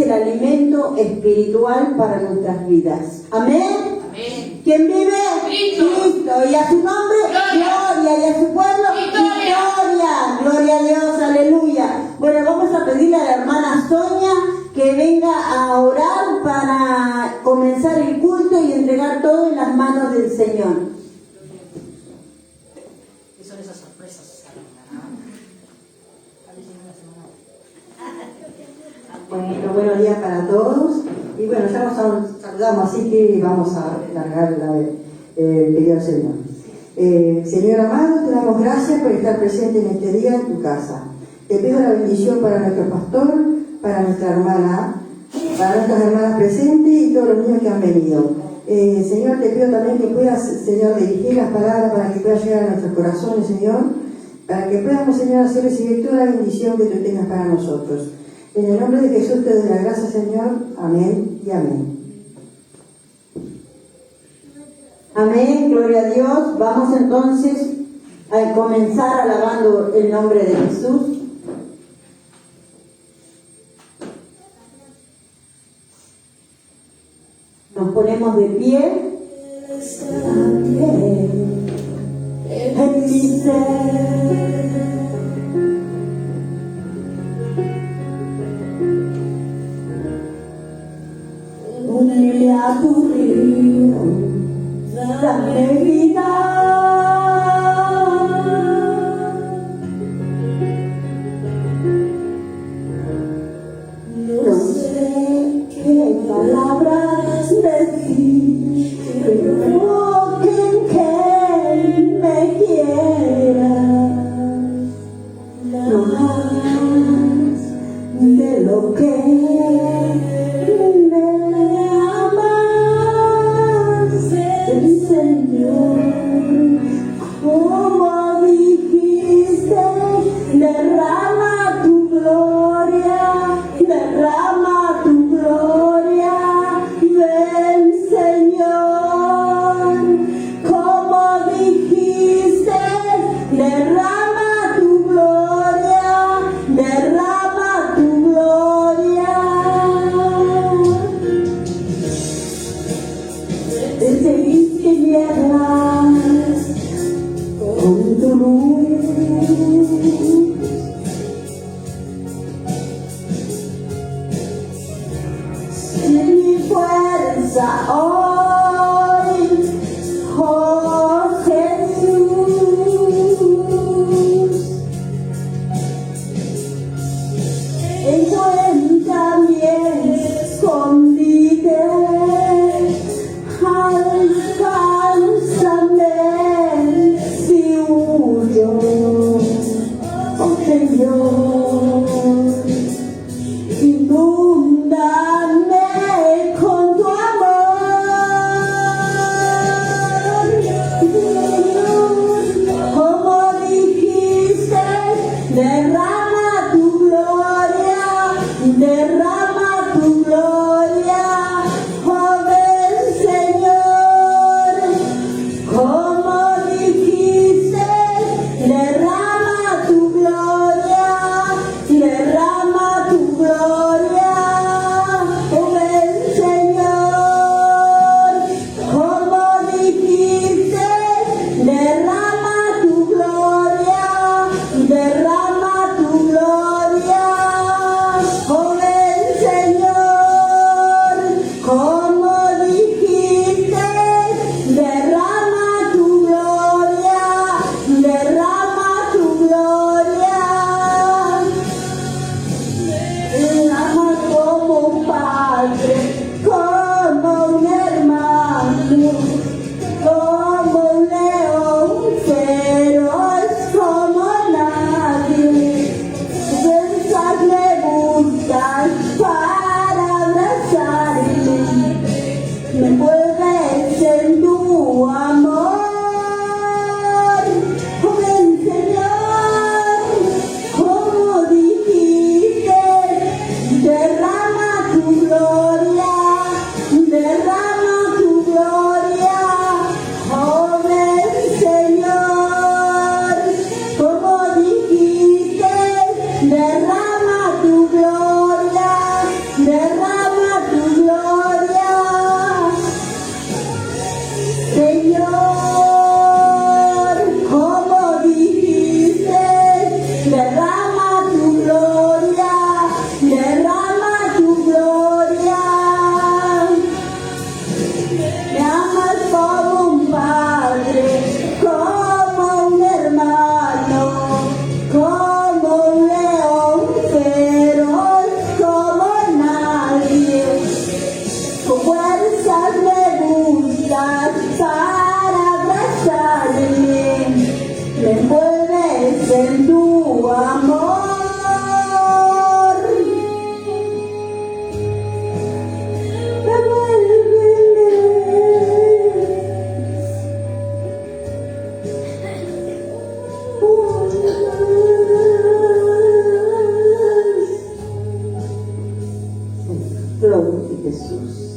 el alimento espiritual para nuestras vidas. Amén. Amén. ¿Quién vive? Cristo. Y a su nombre, gloria. Y a su pueblo, victoria. Gloria a Dios, aleluya. Bueno, vamos a pedirle a la hermana Sonia que venga a orar para comenzar el culto y entregar todo en las manos del Señor. ¿Qué son esas sorpresas? Bueno, buenos días para todos. Y bueno, ya nos saludamos, así que vamos a largar el pedido al Señor. Señor amado, te damos gracias por estar presente en este día en tu casa. Te pido la bendición para nuestro pastor, para nuestra hermana, para nuestras hermanas presentes y todos los niños que han venido. Señor, te pido también que puedas, Señor, dirigir las palabras para que puedan llegar a nuestros corazones, Señor, para que podamos, Señor, hacer recibir toda la bendición que tú tengas para nosotros. En el nombre de Jesús te doy la gracia, Señor. Amén y amén. Amén, gloria a Dios. Vamos entonces a comenzar alabando el nombre de Jesús. Nos ponemos de pie. En mi ser. Unirme a tu río, dame vida. No sé qué palabras decir, pero que me quieras, no más de lo que Señor, como dijiste, derrama tu gloria, ven Señor, como dijiste, derrama tu gloria, Decidiste guiarlas con tu luz. Sin mi fuerza hoy, oh Jesús, encuentra mi escondite. Alcánzame si huyo, oh Señor, inúndame con tu amor, como dijiste, derrama tu gloria, derrama tu gloria. Gloria a Jesús.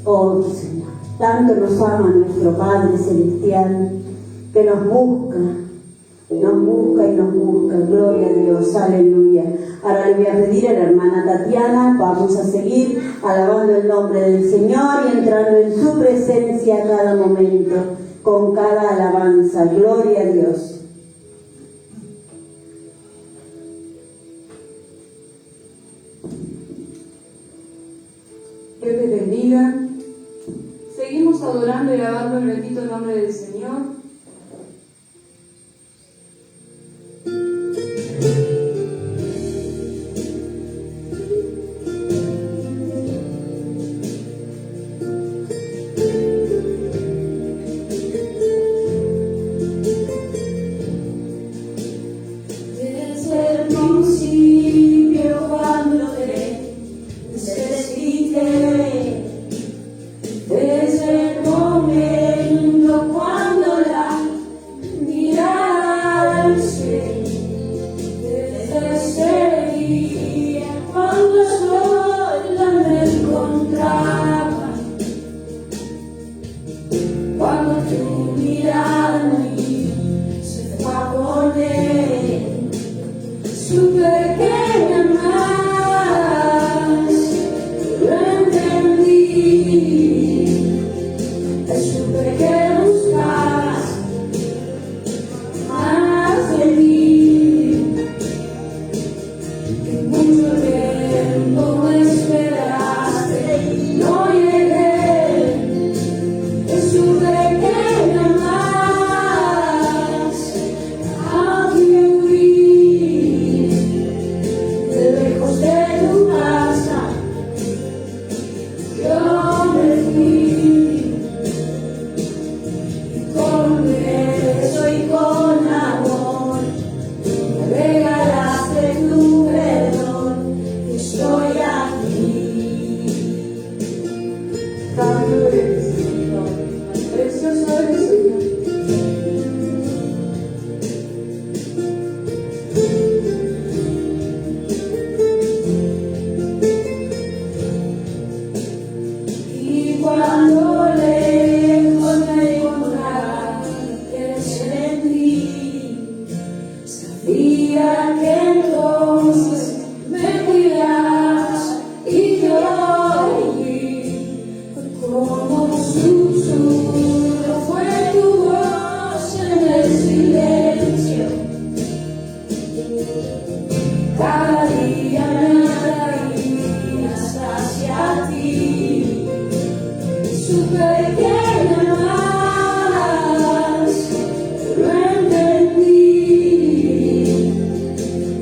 Oh Señor, tanto nos ama nuestro Padre Celestial, que nos busca y nos busca. Gloria a Dios, aleluya. Ahora le voy a pedir a la hermana Tatiana, vamos a seguir alabando el nombre del Señor y entrando en su presencia a cada momento, con cada alabanza. Gloria a Dios. Dios te bendiga. Seguimos adorando y alabando el bendito nombre del Señor. Desde el principio cuando te necesité, desde el momento cuando la mirada alcé, desde ese día cuando sola me encontraba, cuando tu mirada en mí se fue a poner, supe que me amabas, lo entendí, supe que buscabas más de mí, que mucho tiempo me esperaste y no llegué, supe que me amabas, aunque huí de lejos de tu casa, yo me fui, con beso y con amor, me regalaste tu perdón, estoy aquí. Santo eres, Señor. Precioso eres, Señor. Y cuando lejos me encontraba, que sentí, sabía que entonces me cuidabas y yo vi, fue como un susurro, fue tu voz en el silencio, cada día me atraías hacia ti. Supe que me amabas, lo entendí,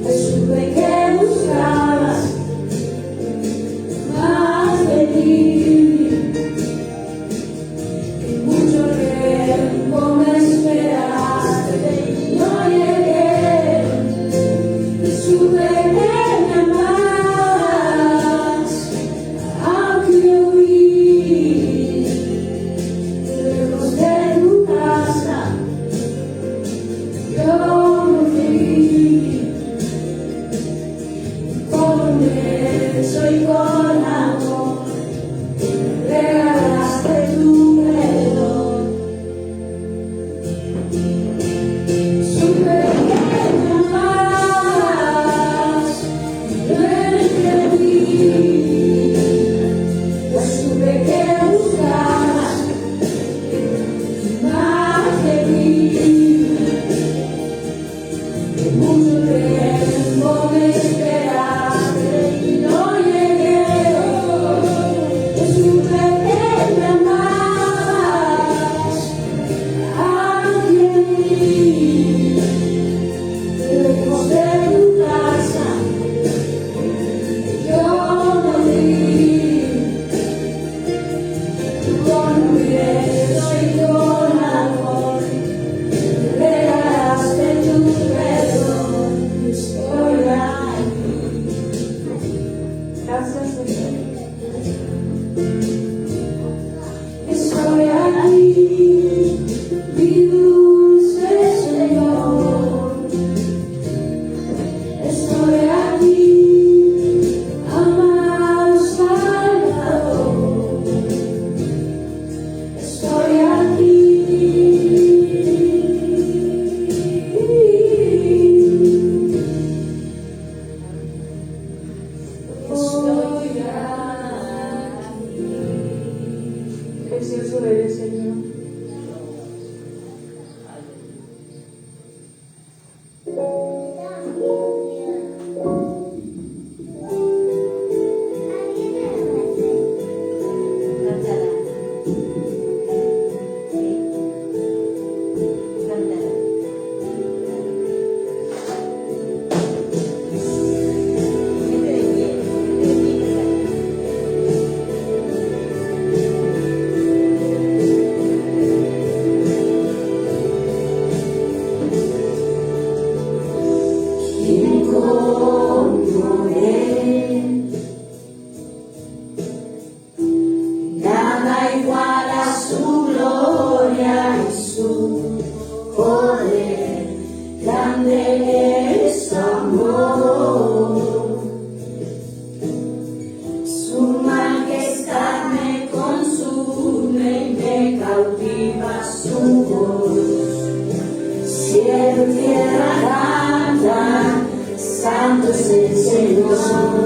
supe que buscabas más de mí, que mucho tiempo me esperaste y no llegué, supe que me amabas, aunque huí lejos de tu casa, yo me fui, con beso y con amor, me regalaste tu perdón, supe que me amabas, lo entendí, supe que buscabas más de mí, que mucho tiempo me esperaste y no llegué, supe que me amabas, aunque huí lejos de tu casa, yo me fui, con beso y con amor, me regalaste tu perdón, estoy aquí. Gracias, Señor. Estoy aquí, mi dulce Señor. Estoy aquí, amado poderoso eres, Señor. Nada igual a su gloria y su poder, grande es su amor. Su majestad me consume y me cautiva su voz. Cielo y tierra cantan, santo es el Señor.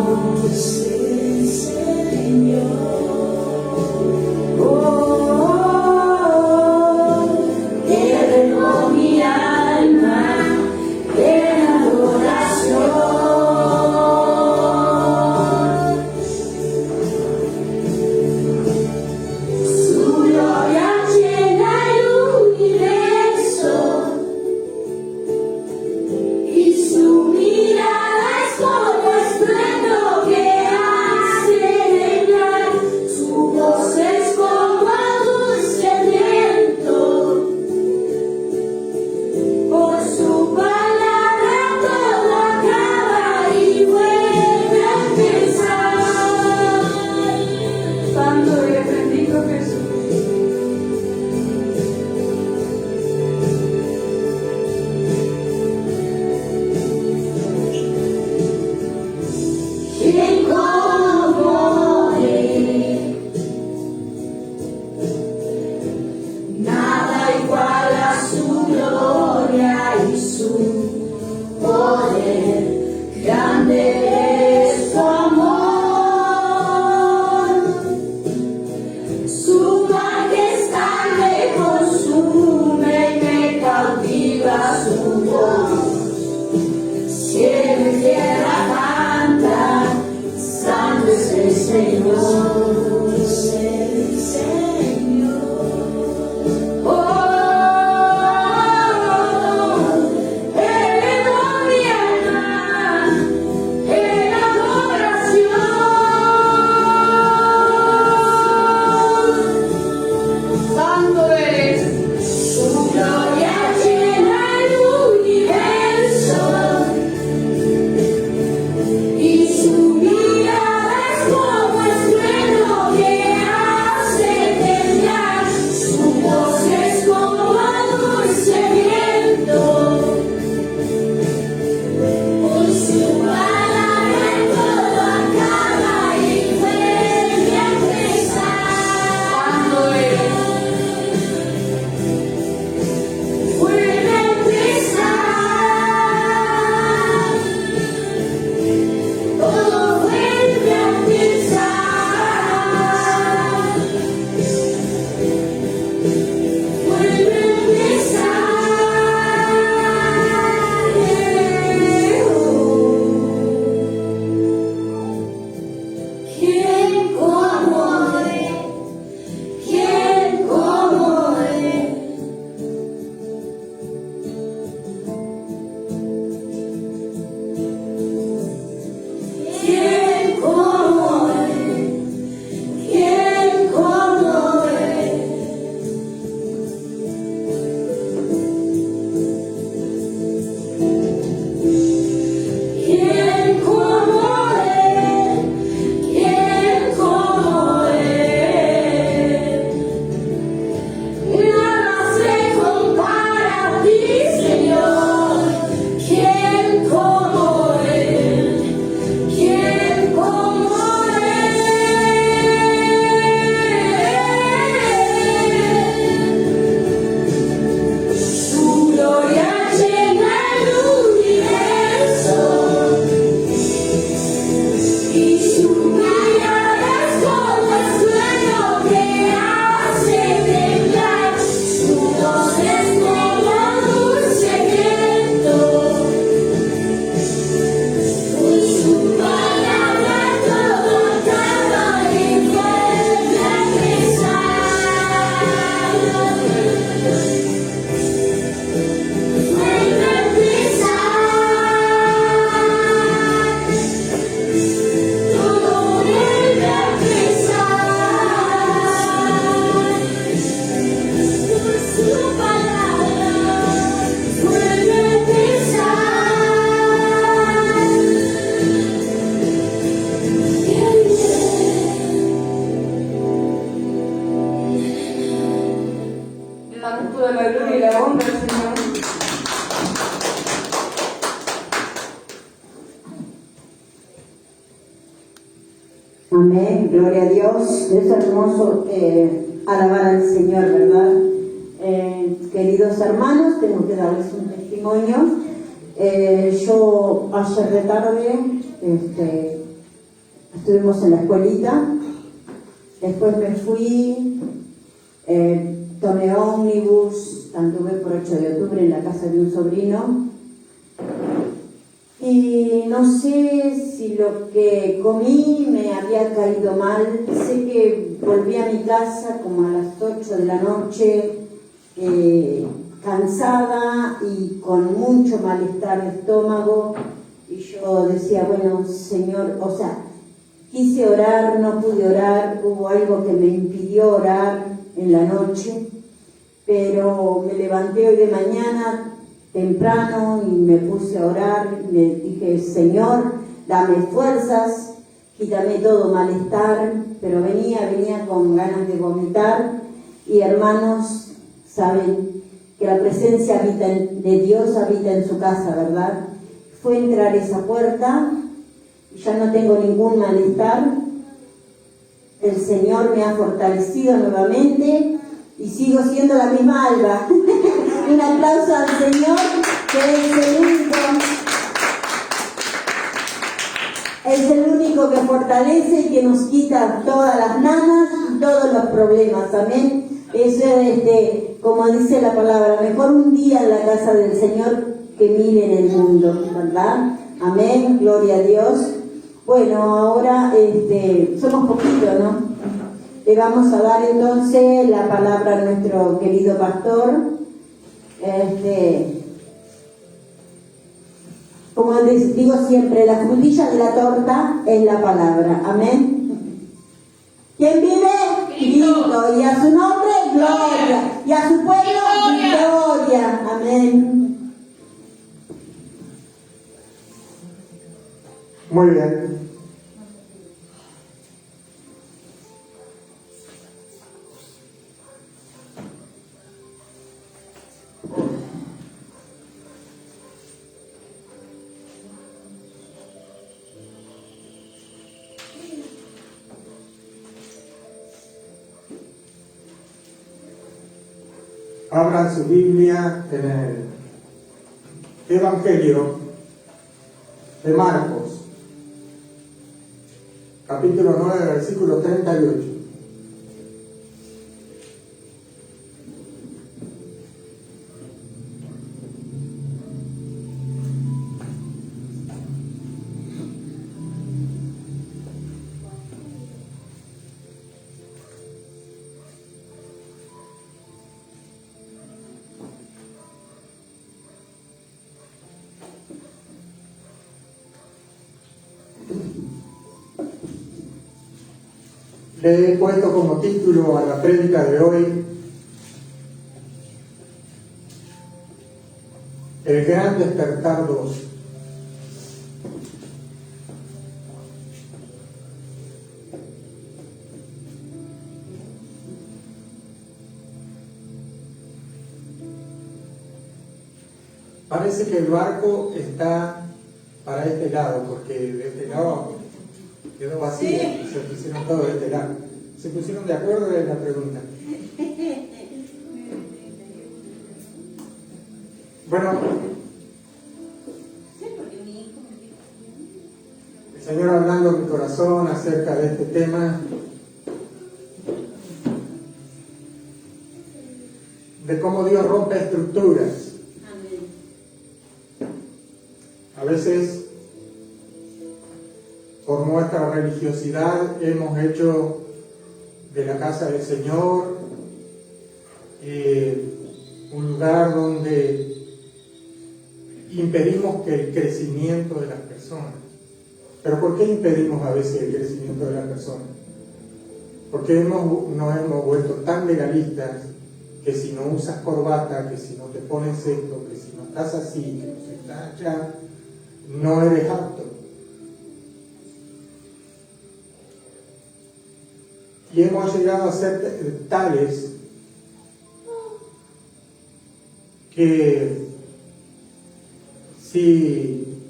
Amén, gloria a Dios. Es hermoso alabar al Señor, ¿verdad? Queridos hermanos, tengo que darles un testimonio. Yo ayer de tarde estuvimos en la escuelita, después me fui, tomé ómnibus, anduve por 8 de octubre en la casa de un sobrino. Y no sé si lo que comí me había caído mal. Sé que volví a mi casa como a las 8 de la noche, cansada y con mucho malestar de estómago. Y yo decía, bueno, Señor, o sea, quise orar, no pude orar, hubo algo que me impidió orar en la noche, pero me levanté hoy de mañana temprano y me puse a orar, y me dije, Señor, dame fuerzas, quítame todo malestar, pero venía con ganas de vomitar. Y hermanos, saben que la presencia de Dios habita en su casa, ¿verdad? Fue entrar esa puerta y ya no tengo ningún malestar. El Señor me ha fortalecido nuevamente y sigo siendo la misma Alba. Un aplauso al Señor, que es el único que fortalece y que nos quita todas las nanas y todos los problemas. Amén. Eso es, como dice la palabra, mejor un día en la casa del Señor que 1000 en el mundo, ¿verdad? Amén, gloria a Dios. Bueno, ahora somos poquitos, ¿no? Le vamos a dar entonces la palabra a nuestro querido pastor. Como les digo siempre, la frutilla de la torta es la palabra. Amén. ¿Quién vive? Cristo. Y a su nombre, gloria. Y a su pueblo, gloria. Amén. Muy bien. Abran su Biblia en el Evangelio de Marcos, capítulo 9, versículo 38. Le he puesto como título a la prédica de hoy El Gran Despertar 2. Parece que el barco está para este lado, porque de este lado quedó vacío, sí. Se pusieron todos de este lado. ¿Se pusieron de acuerdo? Es la pregunta. Bueno, el Señor hablando en mi corazón acerca de este tema, de cómo Dios rompe estructuras. A veces, por nuestra religiosidad, hemos hecho de la casa del Señor un lugar donde impedimos que el crecimiento de las personas. ¿Pero por qué impedimos a veces el crecimiento de las personas? Porque nos hemos vuelto tan legalistas que si no usas corbata, que si no te pones esto, que si no estás así, que no estás allá, no eres apto. Y hemos llegado a ser tales que si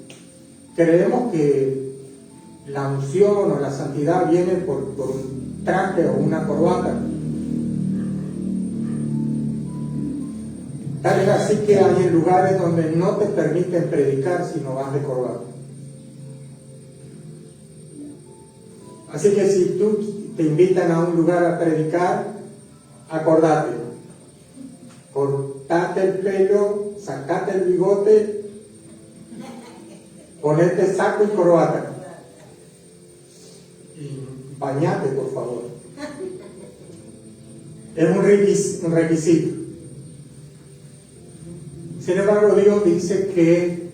creemos que la unción o la santidad viene por un traje o una corbata. Tal es así que hay lugares donde no te permiten predicar si no vas de corbata. Así que si tú te invitan a un lugar a predicar, acordate, cortate el pelo, sacate el bigote, ponete saco y corbata y bañate, por favor. Es un requisito. Sin embargo, Dios dice que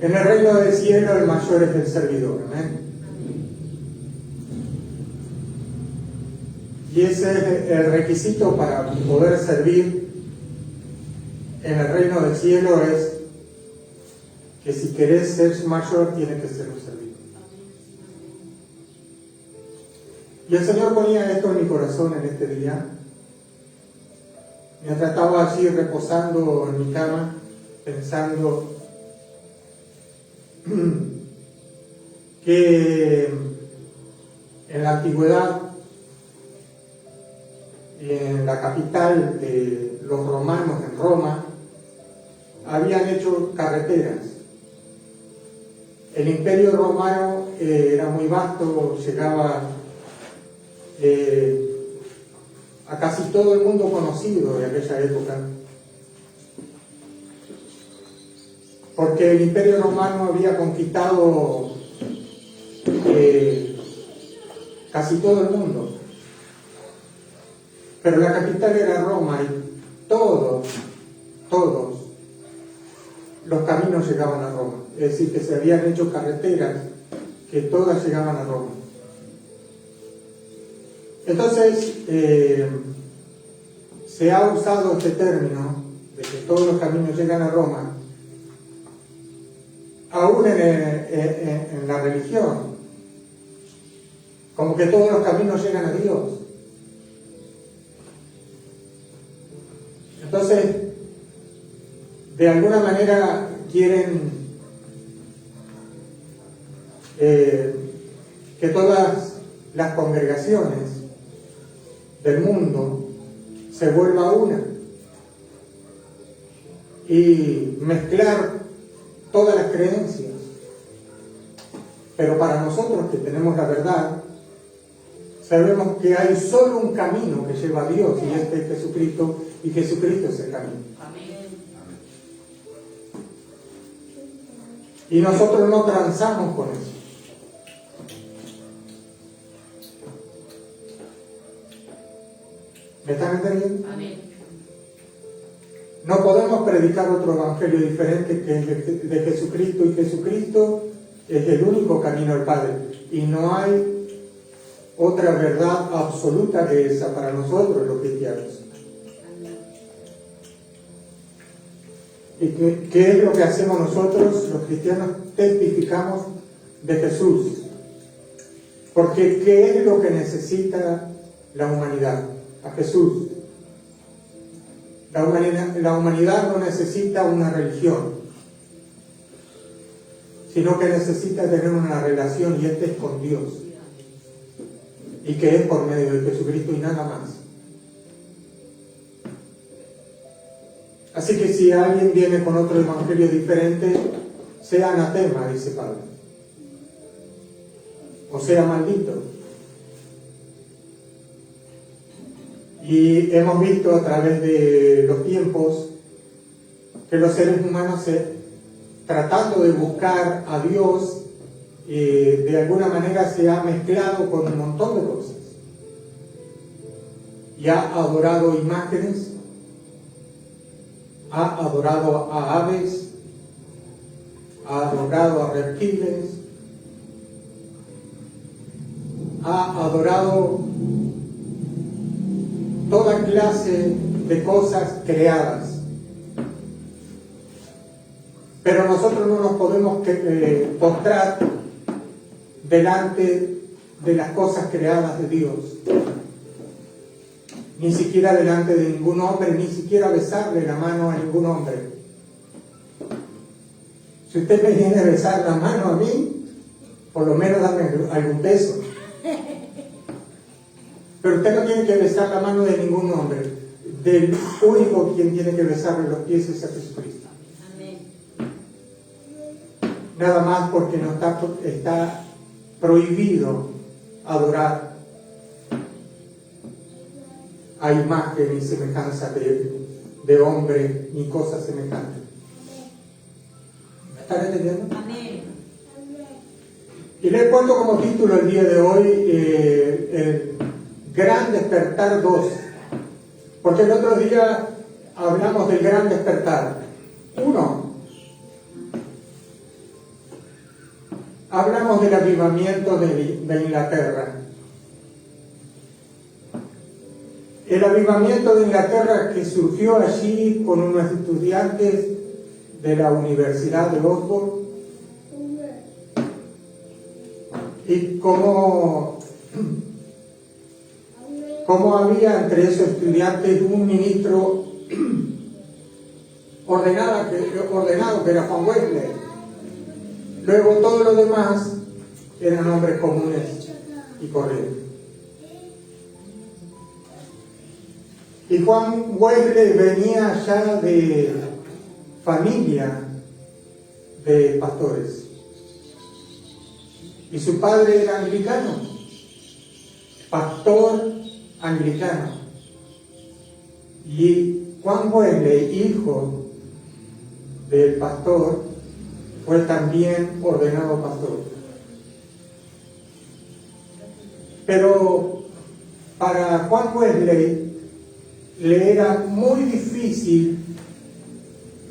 en el reino del cielo el mayor es el servidor. ¿Amén? Y ese es el requisito para poder servir en el reino del cielo, es que si querés ser mayor, tienes que ser un servidor. Y el Señor ponía esto en mi corazón en este día. Mientras estaba allí reposando en mi cama, pensando que en la antigüedad, en la capital de los romanos, en Roma, habían hecho carreteras. El imperio romano era muy vasto, llegaba a casi todo el mundo conocido de aquella época, porque el imperio romano había conquistado casi todo el mundo, pero la capital era Roma y todos los caminos llegaban a Roma, es decir, que se habían hecho carreteras que todas llegaban a Roma. Entonces, se ha usado este término de que todos los caminos llegan a Roma, aún en la religión, como que todos los caminos llegan a Dios. Entonces, de alguna manera quieren que todas las congregaciones del mundo se vuelva una y mezclar todas las creencias. Pero para nosotros que tenemos la verdad, sabemos que hay solo un camino que lleva a Dios, y este es Jesucristo, y Jesucristo es el camino. Y nosotros no transamos con eso. ¿Me están entendiendo? Amén. No podemos predicar otro evangelio diferente que el de Jesucristo, y Jesucristo es el único camino al Padre. Y no hay otra verdad absoluta que esa para nosotros los cristianos. ¿Y qué es lo que hacemos nosotros los cristianos? Testificamos de Jesús. Porque ¿qué es lo que necesita la humanidad? A Jesús. La humanidad no necesita una religión, sino que necesita tener una relación, y este es con Dios, y que es por medio de Jesucristo y nada más. Así que si alguien viene con otro evangelio diferente, sea anatema, dice Pablo, o sea maldito. Y hemos visto a través de los tiempos que los seres humanos, tratando de buscar a Dios, de alguna manera se ha mezclado con un montón de cosas. Y ha adorado imágenes, ha adorado a aves, ha adorado a reptiles, ha adorado toda clase de cosas creadas. Pero nosotros no nos podemos postrar delante de las cosas creadas de Dios, ni siquiera delante de ningún hombre, ni siquiera besarle la mano a ningún hombre. Si usted me viene a besar la mano a mí, por lo menos dame algún beso. Pero usted no tiene que besar la mano de ningún hombre. Del único quien tiene que besarle los pies es a Jesucristo. Nada más porque no está prohibido adorar a imagen y semejanza de hombre ni cosas semejantes. ¿Me están entendiendo? Amén. Y les cuento como título el día de hoy el Gran Despertar 2, porque el otro día hablamos del Gran Despertar 1. Hablamos del avivamiento de Inglaterra. El avivamiento de Inglaterra que surgió allí con unos estudiantes de la Universidad de Oxford, y cómo había entre esos estudiantes un ministro ordenado que era Juan Wesley. Luego todos los demás eran hombres comunes y corrientes. Y Juan Wesley venía ya de familia de pastores. Y su padre era anglicano, pastor anglicano. Y Juan Wesley, hijo del pastor, fue también ordenado pastor. Pero para Juan Wesley le era muy difícil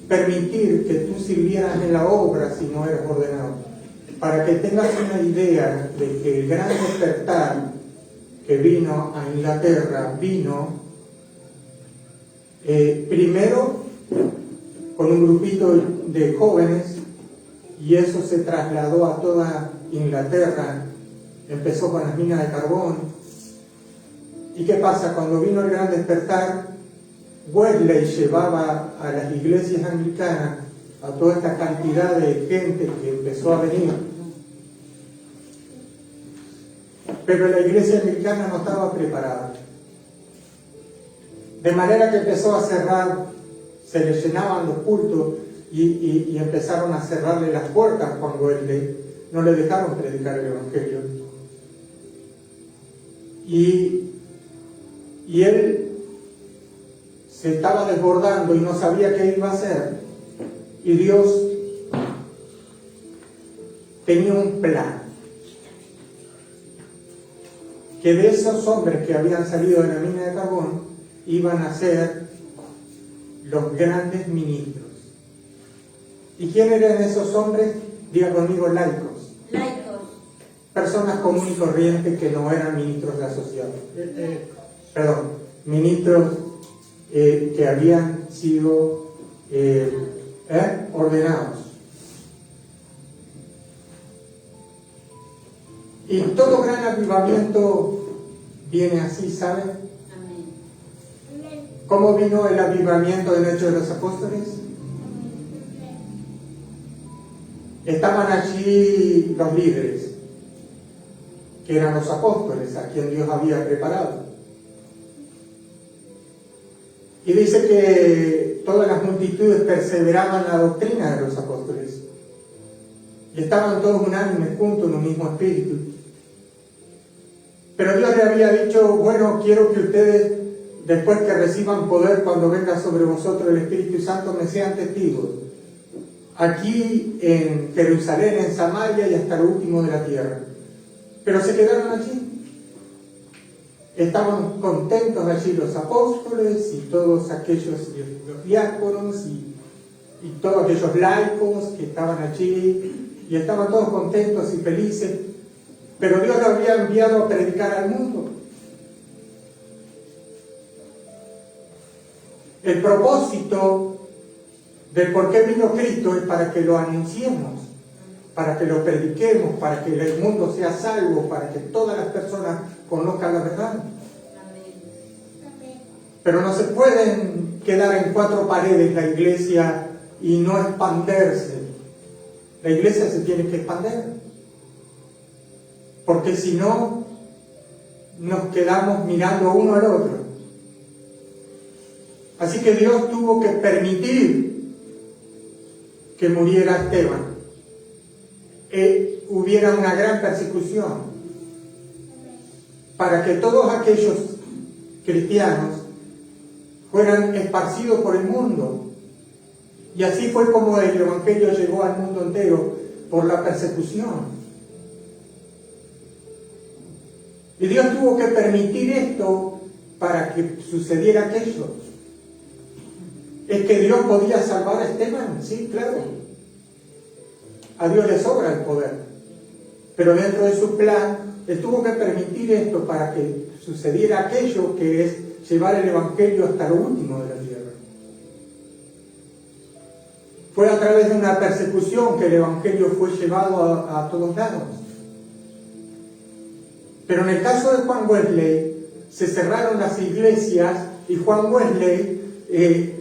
permitir que tú sirvieras en la obra si no eres ordenado. Para que tengas una idea de que el gran despertar que vino a Inglaterra vino primero con un grupito de jóvenes, y eso se trasladó a toda Inglaterra. Empezó con las minas de carbón. ¿Y qué pasa? Cuando vino el gran despertar, Wesley llevaba a las iglesias anglicanas a toda esta cantidad de gente que empezó a venir. Pero la iglesia anglicana no estaba preparada. De manera que empezó a cerrar, se le llenaban los cultos y empezaron a cerrarle las puertas a Juan Wesley. No le dejaron predicar el Evangelio. Y él se estaba desbordando y no sabía qué iba a hacer. Y Dios tenía un plan. Que de esos hombres que habían salido de la mina de carbón iban a ser los grandes ministros. ¿Y quién eran esos hombres? Diga conmigo, laicos. Laicos. Personas comunes y corrientes que no eran ministros de asociados. Ministros que habían sido ordenados. Y todo gran avivamiento viene así, ¿saben? Amén. ¿Cómo vino el avivamiento en Hechos de los Apóstoles? Estaban allí los líderes, que eran los apóstoles, a quien Dios había preparado. Y dice que todas las multitudes perseveraban en la doctrina de los apóstoles. Y estaban todos unánimes juntos en un mismo espíritu. Pero Dios le había dicho, bueno, quiero que ustedes, después que reciban poder cuando venga sobre vosotros el Espíritu Santo, me sean testigos. Aquí en Jerusalén, en Samaria y hasta lo último de la tierra. Pero se quedaron allí. Estaban contentos allí los apóstoles y todos aquellos los diáconos y todos aquellos laicos que estaban allí, y estaban todos contentos y felices. Pero Dios lo había enviado a predicar al mundo. El propósito del por qué vino Cristo es para que lo anunciemos, para que lo prediquemos, para que el mundo sea salvo, para que todas las personas conozcan la verdad. Pero no se pueden quedar en cuatro paredes la iglesia y no expandirse. la iglesia se tiene que expandir. Porque si no, nos quedamos mirando uno al otro. Así que Dios tuvo que permitir que muriera Esteban. Hubiera una gran persecución para que todos aquellos cristianos fueran esparcidos por el mundo. Y así fue como el Evangelio llegó al mundo entero, por la persecución. Y Dios tuvo que permitir esto para que sucediera aquello. ¿Es que Dios podía salvar a Esteban? Sí, claro. A Dios le sobra el poder. Pero dentro de su plan, Él tuvo que permitir esto para que sucediera aquello que es llevar el Evangelio hasta lo último de la tierra. Fue a través de una persecución que el Evangelio fue llevado a todos lados. Pero en el caso de Juan Wesley, se cerraron las iglesias y Juan Wesley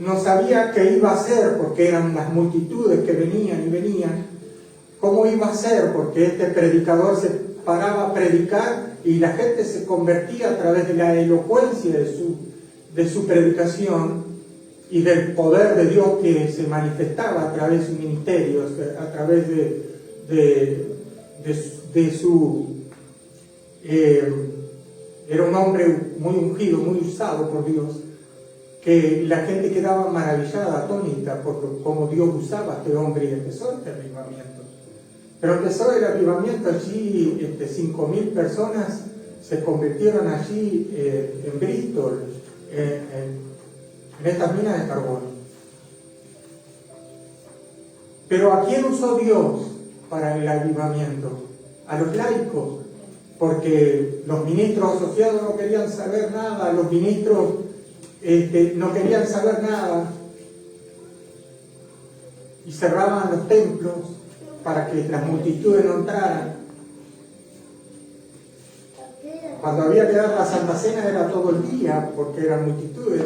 no sabía qué iba a hacer, porque eran las multitudes que venían y venían. ¿Cómo iba a ser? Porque este predicador se paraba a predicar y la gente se convertía a través de la elocuencia de su predicación y del poder de Dios que se manifestaba a través de su ministerio, a través de su... era un hombre muy ungido, muy usado por Dios, que la gente quedaba maravillada, atónita, por cómo Dios usaba a este hombre, y empezó este avivamiento. Pero empezó el avivamiento allí, 5.000 personas se convirtieron allí en Bristol, en estas minas de carbón. Pero ¿a quién usó Dios para el avivamiento? A los laicos, porque los ministros asociados no querían saber nada, los ministros no querían saber nada y cerraban los templos para que las multitudes no entraran. Cuando había que dar la Santa Cena era todo el día, porque eran multitudes,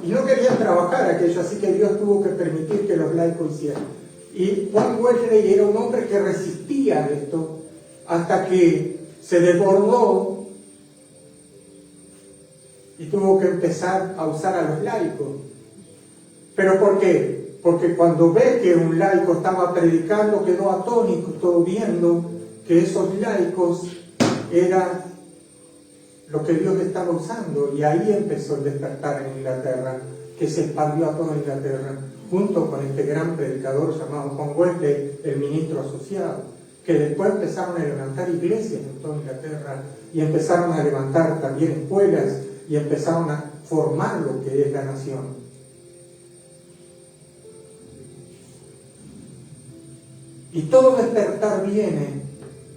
y no querían trabajar aquello, así que Dios tuvo que permitir que los laicos hicieran. Y Juan Wesley era un hombre que resistía esto, hasta que se desbordó y tuvo que empezar a usar a los laicos. ¿Pero por qué? Porque cuando ve que un laico estaba predicando, quedó atónito viendo que esos laicos eran lo que Dios estaba usando, y ahí empezó el despertar en Inglaterra, que se expandió a toda Inglaterra, junto con este gran predicador llamado Juan Wesley, el ministro asociado, que después empezaron a levantar iglesias en toda Inglaterra, y empezaron a levantar también escuelas, y empezaron a formar lo que es la nación. Y todo despertar viene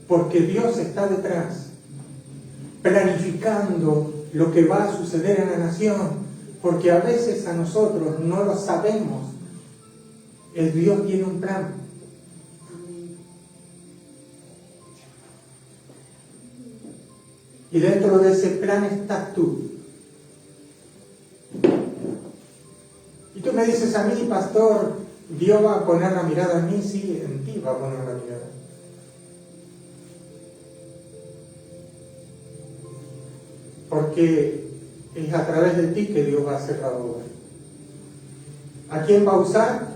porque Dios está detrás, planificando lo que va a suceder en la nación, porque a veces a nosotros no lo sabemos. El Dios tiene un plan. Y dentro de ese plan estás tú. Y tú me dices a mí, pastor, Dios va a poner la mirada en mí. Sí, en ti va a poner la mirada. Porque es a través de ti que Dios va a hacer la obra. ¿A quién va a usar?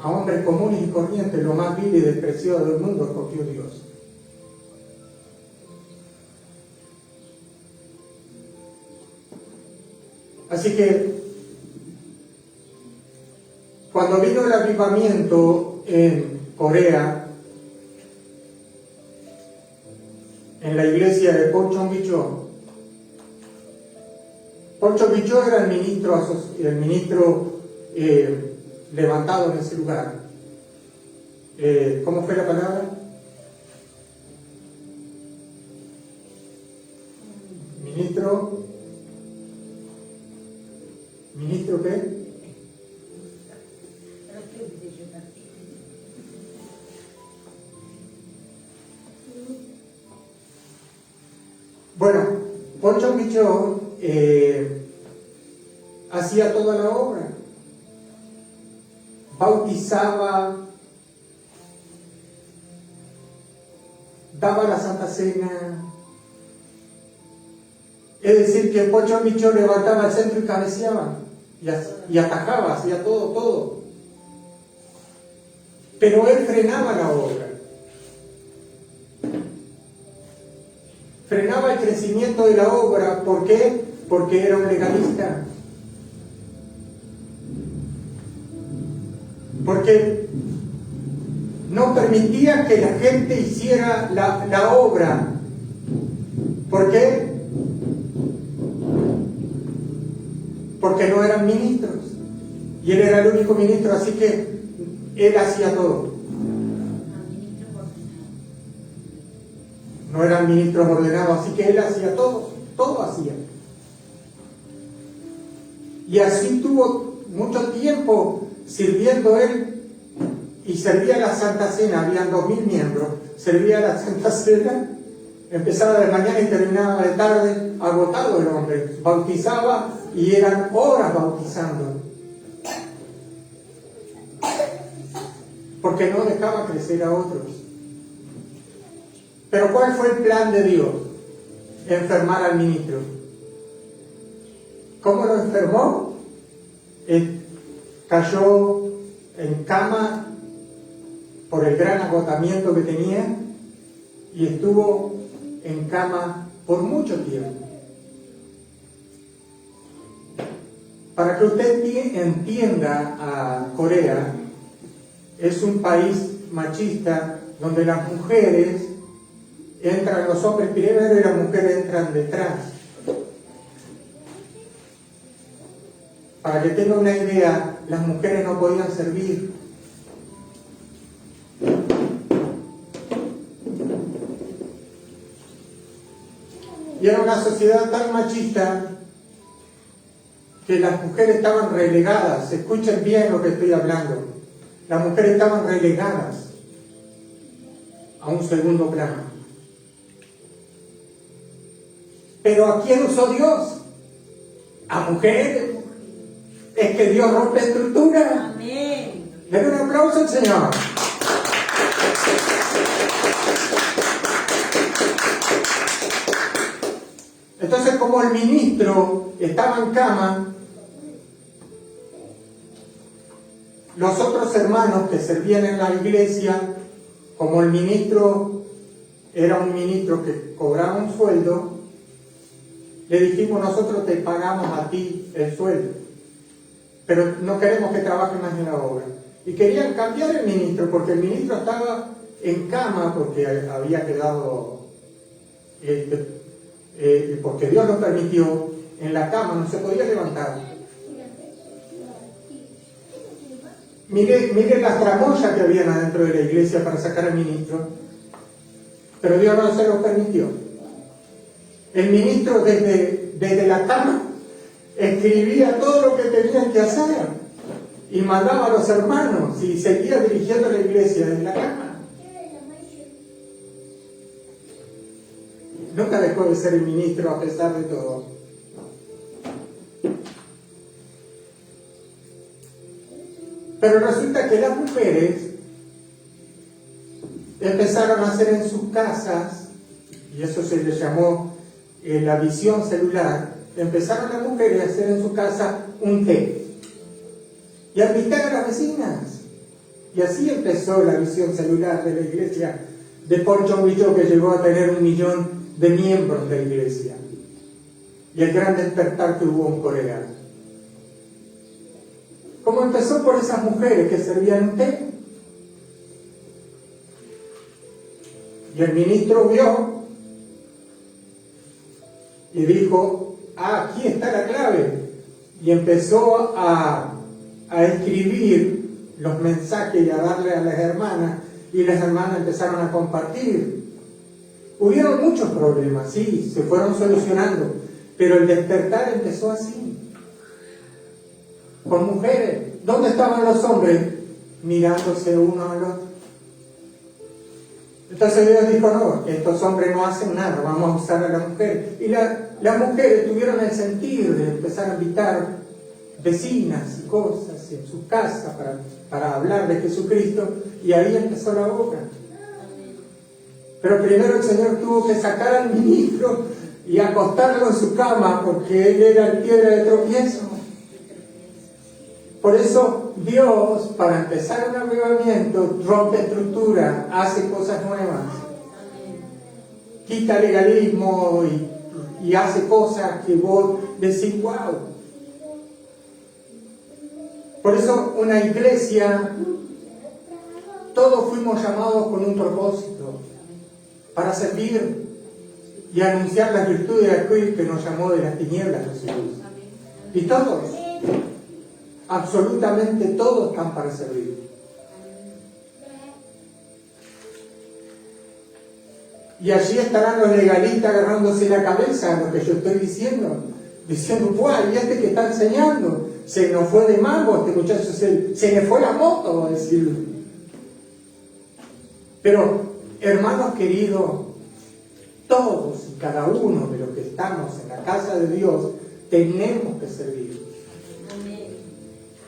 A hombres comunes y corrientes, lo más vil y despreciado del mundo escogió Dios. Así que cuando vino el avivamiento en Corea, en la iglesia de Poncho Bichó era el ministro levantado en ese lugar. ¿Cómo fue la palabra? ¿Ministro qué? Bueno, Poncho Bichó hacía toda la obra. Bautizaba, daba la Santa Cena. Es decir, que Pocho Micho levantaba el centro y cabeceaba, y atajaba, hacía todo. Pero él frenaba la obra. Frenaba el crecimiento de la obra. ¿Por qué? Porque era un legalista. Porque no permitía que la gente hiciera la obra. ¿Por qué? Porque no eran ministros. Y él era el único ministro, así que él hacía todo. No eran ministros ordenados, así que él hacía todo hacía. Y así tuvo mucho tiempo sirviendo él, y servía la Santa Cena. Habían 2000 miembros, servía la Santa Cena, empezaba de mañana y terminaba de tarde, agotado el hombre, bautizaba y eran horas bautizando, porque no dejaba crecer a otros. Pero ¿cuál fue el plan de Dios? Enfermar al ministro. ¿Cómo lo enfermó? Cayó en cama por el gran agotamiento que tenía, y estuvo en cama por mucho tiempo. Para que usted entienda, a Corea es un país machista donde las mujeres entran, los hombres primero y las mujeres entran detrás. Para que tenga una idea, las mujeres no podían servir. Y era una sociedad tan machista que las mujeres estaban relegadas. Escuchen bien lo que estoy hablando. Las mujeres estaban relegadas a un segundo plano. Pero ¿a quién usó Dios? A mujeres. Es que Dios rompe estructura. Amén. Denle un aplauso al Señor. Entonces, como el ministro estaba en cama, los otros hermanos que servían en la iglesia, como el ministro era un ministro que cobraba un sueldo, le dijimos: nosotros te pagamos a ti el sueldo, pero no queremos que trabaje más en la obra. Y querían cambiar el ministro, porque el ministro estaba en cama, porque había quedado, porque Dios lo permitió, en la cama, no se podía levantar. Mire las tramoyas que habían adentro de la iglesia para sacar al ministro, pero Dios no se lo permitió. El ministro desde la cama escribía todo lo que tenían que hacer y mandaba a los hermanos y seguía dirigiendo la iglesia desde la cama. Nunca dejó de ser el ministro a pesar de todo. Pero resulta que las mujeres empezaron a hacer en sus casas, y eso se le llamó la visión celular, empezaron las mujeres a hacer en su casa un té y a invitar a las vecinas. Y así empezó la visión celular de la iglesia de Ponchonguillo, que llegó a tener 1 millón de miembros de la iglesia, y el gran despertar que hubo en Corea. ¿Cómo empezó? Por esas mujeres que servían té. Y el ministro vio y dijo: aquí está la clave. Y empezó a escribir los mensajes y a darle a las hermanas, y las hermanas empezaron a compartir. Hubieron muchos problemas, sí, se fueron solucionando, pero el despertar empezó así, con mujeres. ¿Dónde estaban los hombres? Mirándose uno al otro. Entonces Dios dijo: no, estos hombres no hacen nada, vamos a usar a las mujeres. Y las mujeres tuvieron el sentir de empezar a invitar vecinas y cosas en sus casas para hablar de Jesucristo, y ahí empezó la obra. Pero primero el Señor tuvo que sacar al ministro y acostarlo en su cama porque él era el piedra de tropiezo. Por eso Dios, para empezar un avivamiento, rompe estructura, hace cosas nuevas, quita legalismo y hace cosas que vos decís, wow. Por eso una iglesia, todos fuimos llamados con un propósito, para servir y anunciar las virtudes de aquel que nos llamó de las tinieblas a su luz. Y todos, absolutamente todos están para servir. Y allí estarán los legalistas agarrándose la cabeza a lo que yo estoy diciendo, ¡guau! ¿Y este que está enseñando? Se nos fue de mambo, este muchacho se le fue la moto, va a decirlo. Pero, hermanos queridos, todos y cada uno de los que estamos en la casa de Dios tenemos que servir.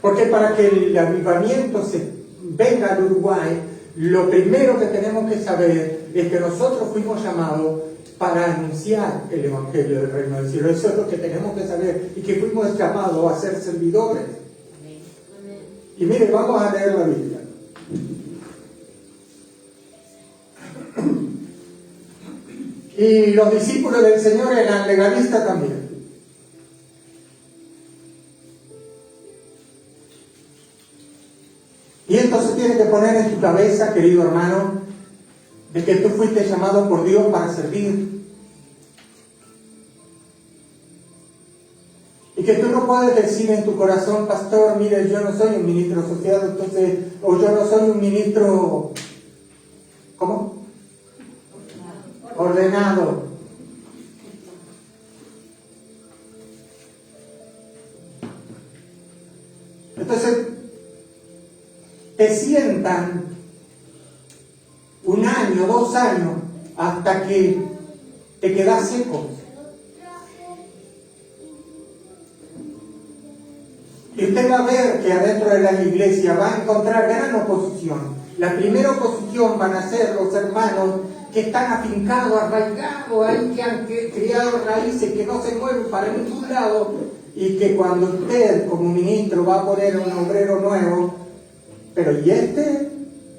Porque para que el avivamiento se venga al Uruguay, lo primero que tenemos que saber es que nosotros fuimos llamados para anunciar el Evangelio del Reino del Cielo. Eso es lo que tenemos que saber, y que fuimos llamados a ser servidores. Y mire, vamos a leer la Biblia. Y los discípulos del Señor eran legalistas también. Y esto se tiene que poner en tu cabeza, querido hermano, de que tú fuiste llamado por Dios para servir. Y que tú no puedes decir en tu corazón, pastor, mire, yo no soy un ministro asociado, entonces, o yo no soy un ministro, ¿cómo? Ordenado. Entonces, te sientan 1 año, 2 años, hasta que te quedas seco. Y usted va a ver que adentro de la iglesia va a encontrar gran oposición. La primera oposición van a ser los hermanos que están afincados, arraigados, ahí que han criado raíces que no se mueven para ningún lado, y que cuando usted como ministro va a poner un obrero nuevo, pero y este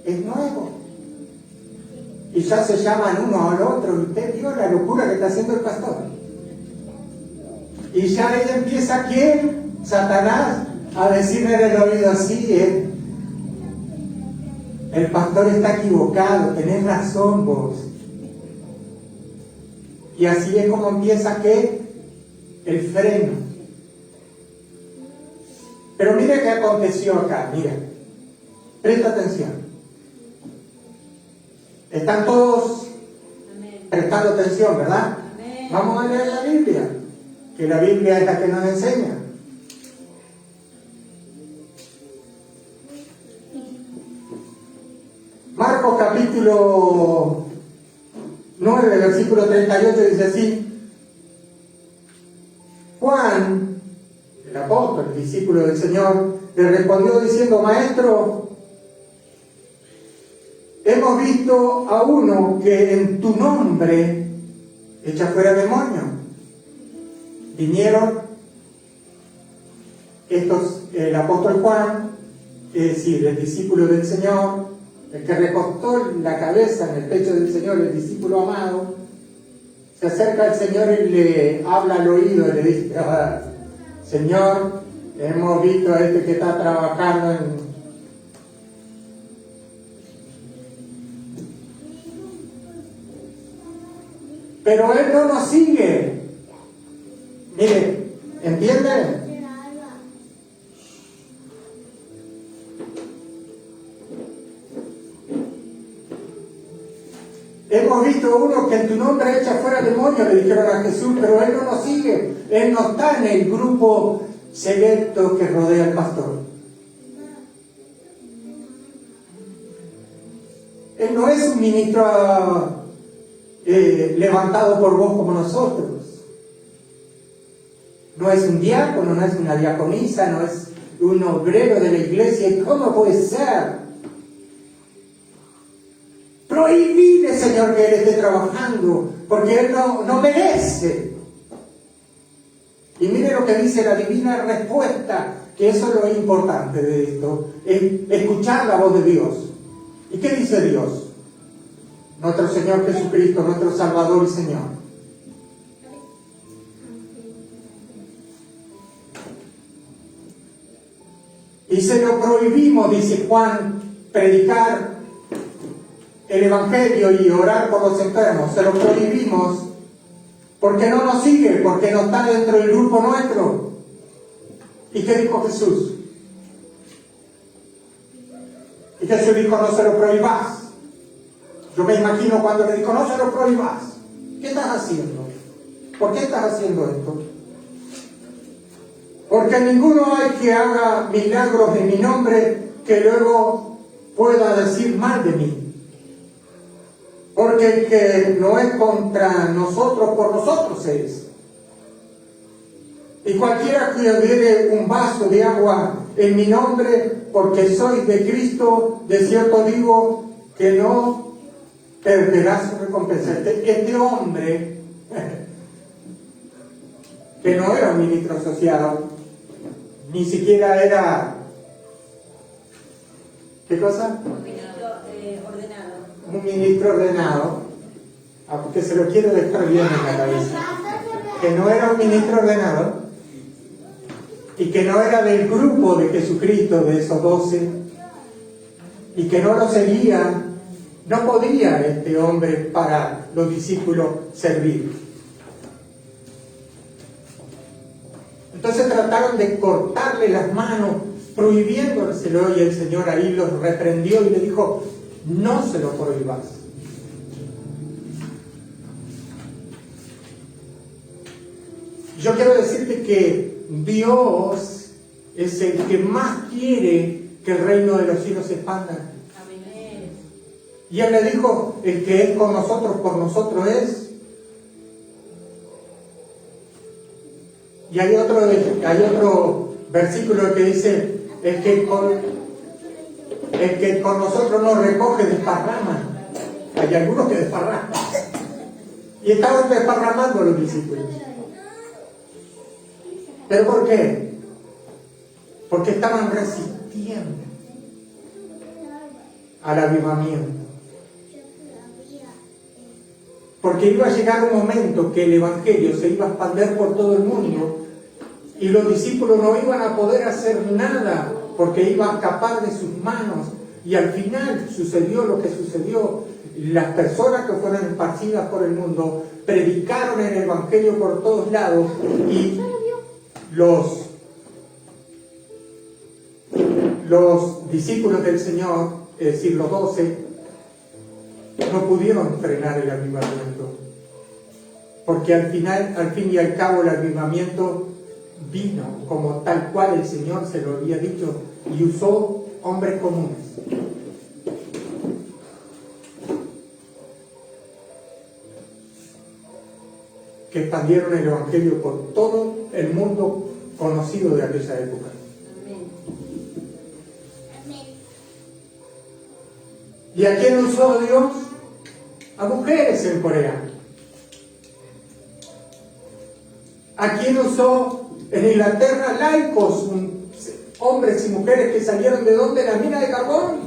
es nuevo, y ya se llaman uno al otro, y usted vio la locura que está haciendo el pastor, y ya ahí empieza ¿quién? Satanás a decirle en el oído así, el pastor está equivocado, tenés razón vos. Y así es como empieza ¿qué? El freno. Pero mire qué aconteció acá, mira. Presta atención. Están todos prestando atención, ¿verdad? Vamos a leer la Biblia, que la Biblia es la que nos enseña. Marcos capítulo 9, versículo 38 dice así: Juan, el apóstol, el discípulo del Señor, le respondió diciendo: Maestro, hemos visto a uno que en tu nombre echa fuera demonios. Vinieron estos, el apóstol Juan, es decir, el discípulo del Señor, el que recostó la cabeza en el pecho del Señor, el discípulo amado, se acerca al Señor y le habla al oído y le dice: Señor, hemos visto a este que está trabajando en... Pero él no nos sigue. Mire, ¿entienden? Hemos visto uno que en tu nombre echa fuera demonios, le dijeron a Jesús, pero él no nos sigue. Él no está en el grupo selecto que rodea al pastor. Él no es un ministro levantado por vos como nosotros. No es un diácono, no es una diaconisa, no es un obrero de la iglesia. ¿Cómo puede ser? Prohibile, Señor, que Él esté trabajando, porque Él no merece. Y mire lo que dice la divina respuesta, que eso es lo importante de esto, es escuchar la voz de Dios. ¿Y qué dice Dios? Nuestro Señor Jesucristo, nuestro Salvador y Señor. Y se lo prohibimos, dice Juan, predicar el Evangelio y orar por los enfermos. Se lo prohibimos porque no nos sigue, porque no está dentro del grupo nuestro. ¿Y qué dijo Jesús? Y Jesús dijo, no se lo prohibás. Yo me imagino cuando le dijo, no se lo prohibás. ¿Qué estás haciendo? ¿Por qué estás haciendo esto? Porque ninguno hay que haga milagros en mi nombre que luego pueda decir mal de mí. Porque el que no es contra nosotros, por nosotros es. Y cualquiera que diere un vaso de agua en mi nombre, porque soy de Cristo, de cierto digo que no perderá su recompensa. Este hombre, que no era un ministro asociado, ni siquiera era, ¿qué cosa? Un ministro ordenado, porque se lo quiero dejar bien en la cabeza, que no era un ministro ordenado y que no era del grupo de Jesucristo, de esos 12, y que no lo seguía, no podía este hombre para los discípulos servir. Entonces trataron de cortarle las manos, prohibiéndoselo, y el Señor ahí los reprendió y le dijo, no se lo prohibas. Yo quiero decirte que Dios es el que más quiere que el reino de los cielos se expanda. Y Él le dijo, el que es con nosotros, por nosotros es. Y hay otro versículo que dice, el que con nosotros nos recoge desparrama. Hay algunos que desparraman. Y estaban desparramando los discípulos. ¿Pero por qué? Porque estaban resistiendo al avivamiento. Porque iba a llegar un momento que el Evangelio se iba a expandir por todo el mundo y los discípulos no iban a poder hacer nada porque iba a escapar de sus manos. Y al final sucedió lo que sucedió. Las personas que fueron esparcidas por el mundo predicaron el Evangelio por todos lados y los discípulos del Señor, es decir, los 12, no pudieron frenar el avivamiento, porque al fin y al cabo el avivamiento vino como tal cual el Señor se lo había dicho y usó hombres comunes. Que expandieron el Evangelio por todo el mundo conocido de aquella época. ¿Y a quién usó Dios? A mujeres en Corea. ¿A quién usó en Inglaterra? Laicos, hombres y mujeres que salieron de donde, la mina de carbón,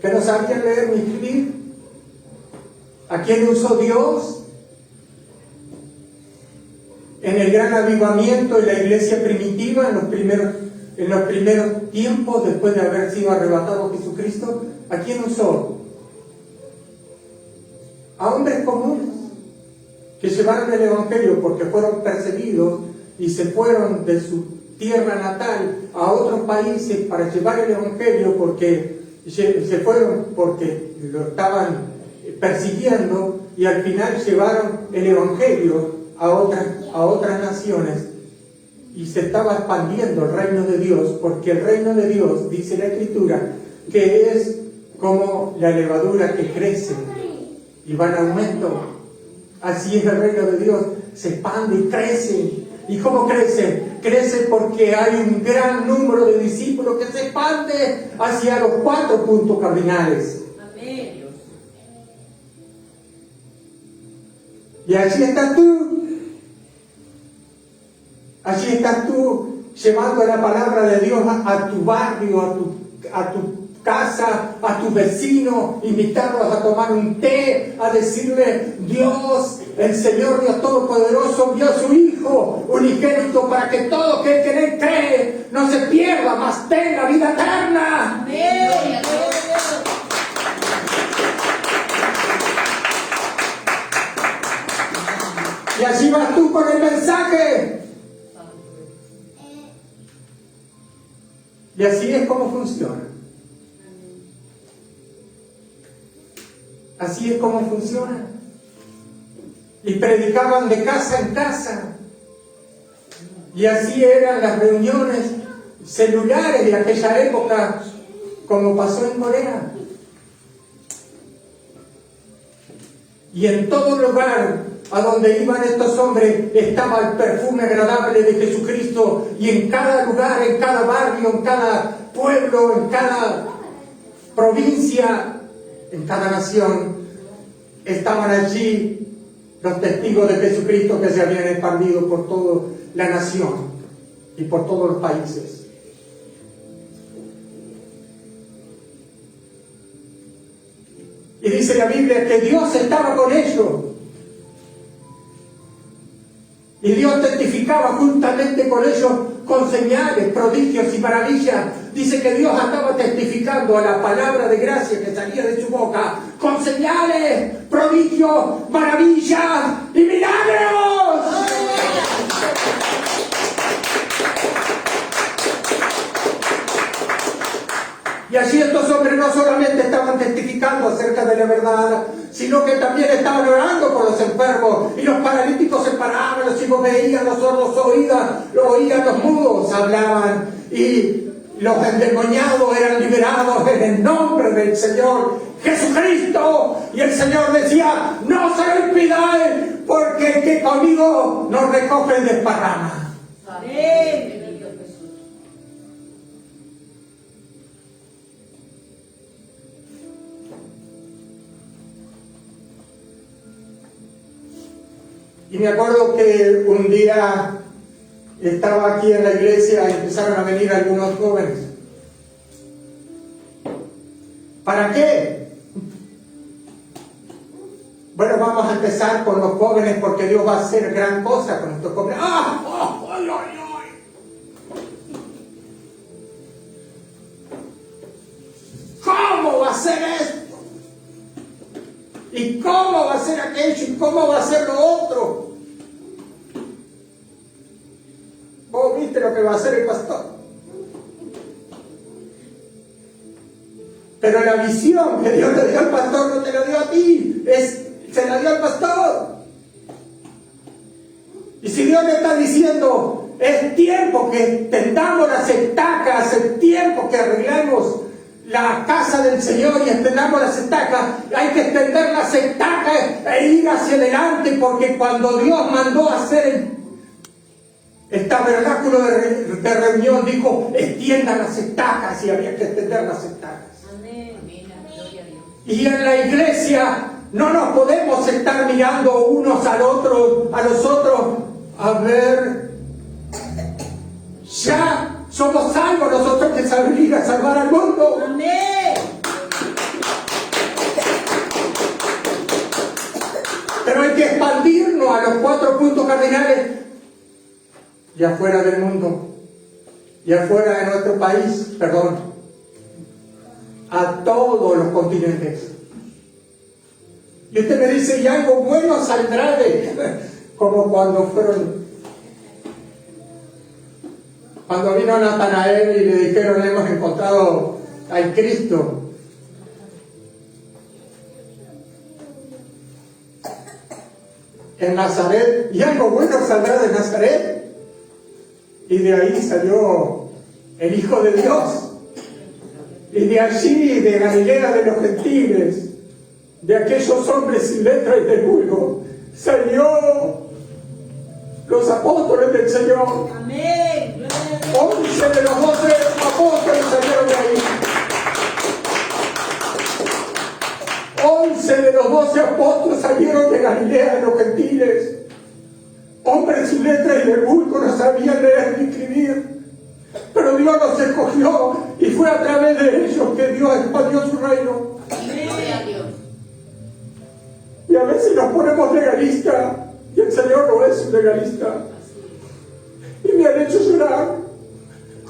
que no sabían leer ni escribir. ¿A quién usó Dios? En el gran avivamiento de la iglesia primitiva, en los primeros tiempos, después de haber sido arrebatado Jesucristo, ¿a quién usó? A hombres comunes que llevaron el Evangelio porque fueron perseguidos y se fueron de su tierra natal a otros países para llevar el Evangelio, porque se fueron porque lo estaban persiguiendo, y al final llevaron el Evangelio a otras naciones, y se estaba expandiendo el reino de Dios, porque el reino de Dios, dice la Escritura, que es como la levadura que crece y va en aumento. Así es el reino de Dios, se expande y crece. ¿Y cómo crece? Crece porque hay un gran número de discípulos que se expande hacia los 4 puntos cardinales. Y allí estás tú. Allí estás tú llevando la palabra de Dios a tu barrio, a tu casa, a tus vecinos, invitarlos a tomar un té, a decirle: Dios, el Señor Dios Todopoderoso envió a su Hijo unigénito para que todo aquel que en Él cree no se pierda, mas tenga vida eterna. Amén. Y allí vas tú con el mensaje. Y así es como funciona. Así es como funciona. Y predicaban de casa en casa. Y así eran las reuniones celulares de aquella época, como pasó en Corea. Y en todo lugar a donde iban estos hombres estaba el perfume agradable de Jesucristo. Y en cada lugar, en cada barrio, en cada pueblo, en cada provincia, en cada nación, estaban allí los testigos de Jesucristo que se habían expandido por toda la nación y por todos los países. Y dice la Biblia que Dios estaba con ellos. Y Dios testificaba juntamente con ellos con señales, prodigios y maravillas. Dice que Dios andaba testificando a la palabra de gracia que salía de su boca con señales, prodigios, maravillas y milagros. Y allí estos hombres no solamente estaban testificando acerca de la verdad, sino que también estaban orando por los enfermos. Y los paralíticos se paraban, los ciegos veían, los sordos oían, los mudos hablaban. Y los endemoniados eran liberados en el nombre del Señor Jesucristo. Y el Señor decía: no se lo impidáis, porque el que conmigo no recoge y desparrama. Amén. Y me acuerdo que un día estaba aquí en la iglesia y empezaron a venir algunos jóvenes. ¿Para qué? Bueno, vamos a empezar con los jóvenes porque Dios va a hacer gran cosa con estos jóvenes. ¡Ah! ¡Oh! ¡Ay, ay, ay! ¿Cómo va a ser esto? ¿Y cómo va a ser aquello? ¿Y cómo va a ser lo otro? ¿Vos viste lo que va a hacer el pastor? Pero la visión que Dios le dio al pastor no te la dio a ti, se la dio al pastor. Y si Dios le está diciendo: es tiempo que tendamos las estacas, es tiempo que arreglemos la casa del Señor y extendamos las estacas, hay que extender las estacas e ir hacia adelante, porque cuando Dios mandó a hacer el tabernáculo de reunión, dijo: extiendan las estacas, y había que extender las estacas. Amén. Gloria a Dios. Y en la iglesia no nos podemos estar mirando unos a los otros, a ver, ya somos salvos, nosotros que salir a salvar al mundo. Amén. Pero hay que expandirnos a los 4 puntos cardinales y afuera del mundo y afuera de nuestro país, a todos los continentes. Y usted me dice: y algo bueno saldrá como cuando vino Natanael y le dijeron: hemos encontrado al Cristo. En Nazaret, y algo bueno saldrá de Nazaret. Y de ahí salió el Hijo de Dios. Y de allí, de Galilea de los gentiles, de aquellos hombres sin letra y de vulgo, salió los apóstoles del Señor. Amén. Gloria a Dios. 11 de los 12 apóstoles salieron de ahí. 11 de los 12 apóstoles salieron de Galilea, de los gentiles. Hombres sin letra y de vulgo no sabían leer ni escribir. Pero Dios los escogió y fue a través de ellos que Dios expandió su reino. Gloria a Dios. Y a veces nos ponemos legalistas y el Señor no es un legalista. Y me han hecho llorar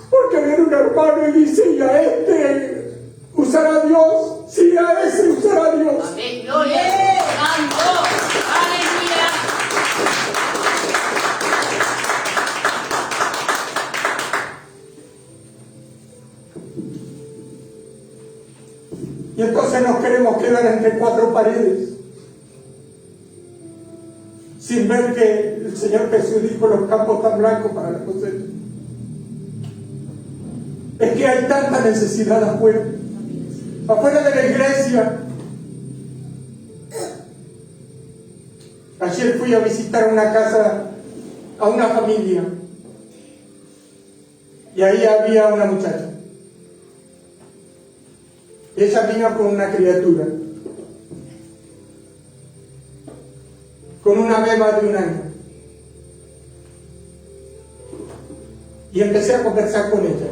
porque viene un hermano y dice, ¿y a este usará Dios? Sí, a ese usará Dios. Amén. Gloria a Dios. Santo. Aleluya. Y entonces nos queremos quedar entre cuatro paredes, sin ver que el Señor Jesús dijo: los campos están blancos para la cosecha. Es que hay tanta necesidad afuera de la iglesia. Ayer fui a visitar una casa, a una familia, y ahí había una muchacha. Ella vino con una criatura, con una beba de 1 año. Y empecé a conversar con ella.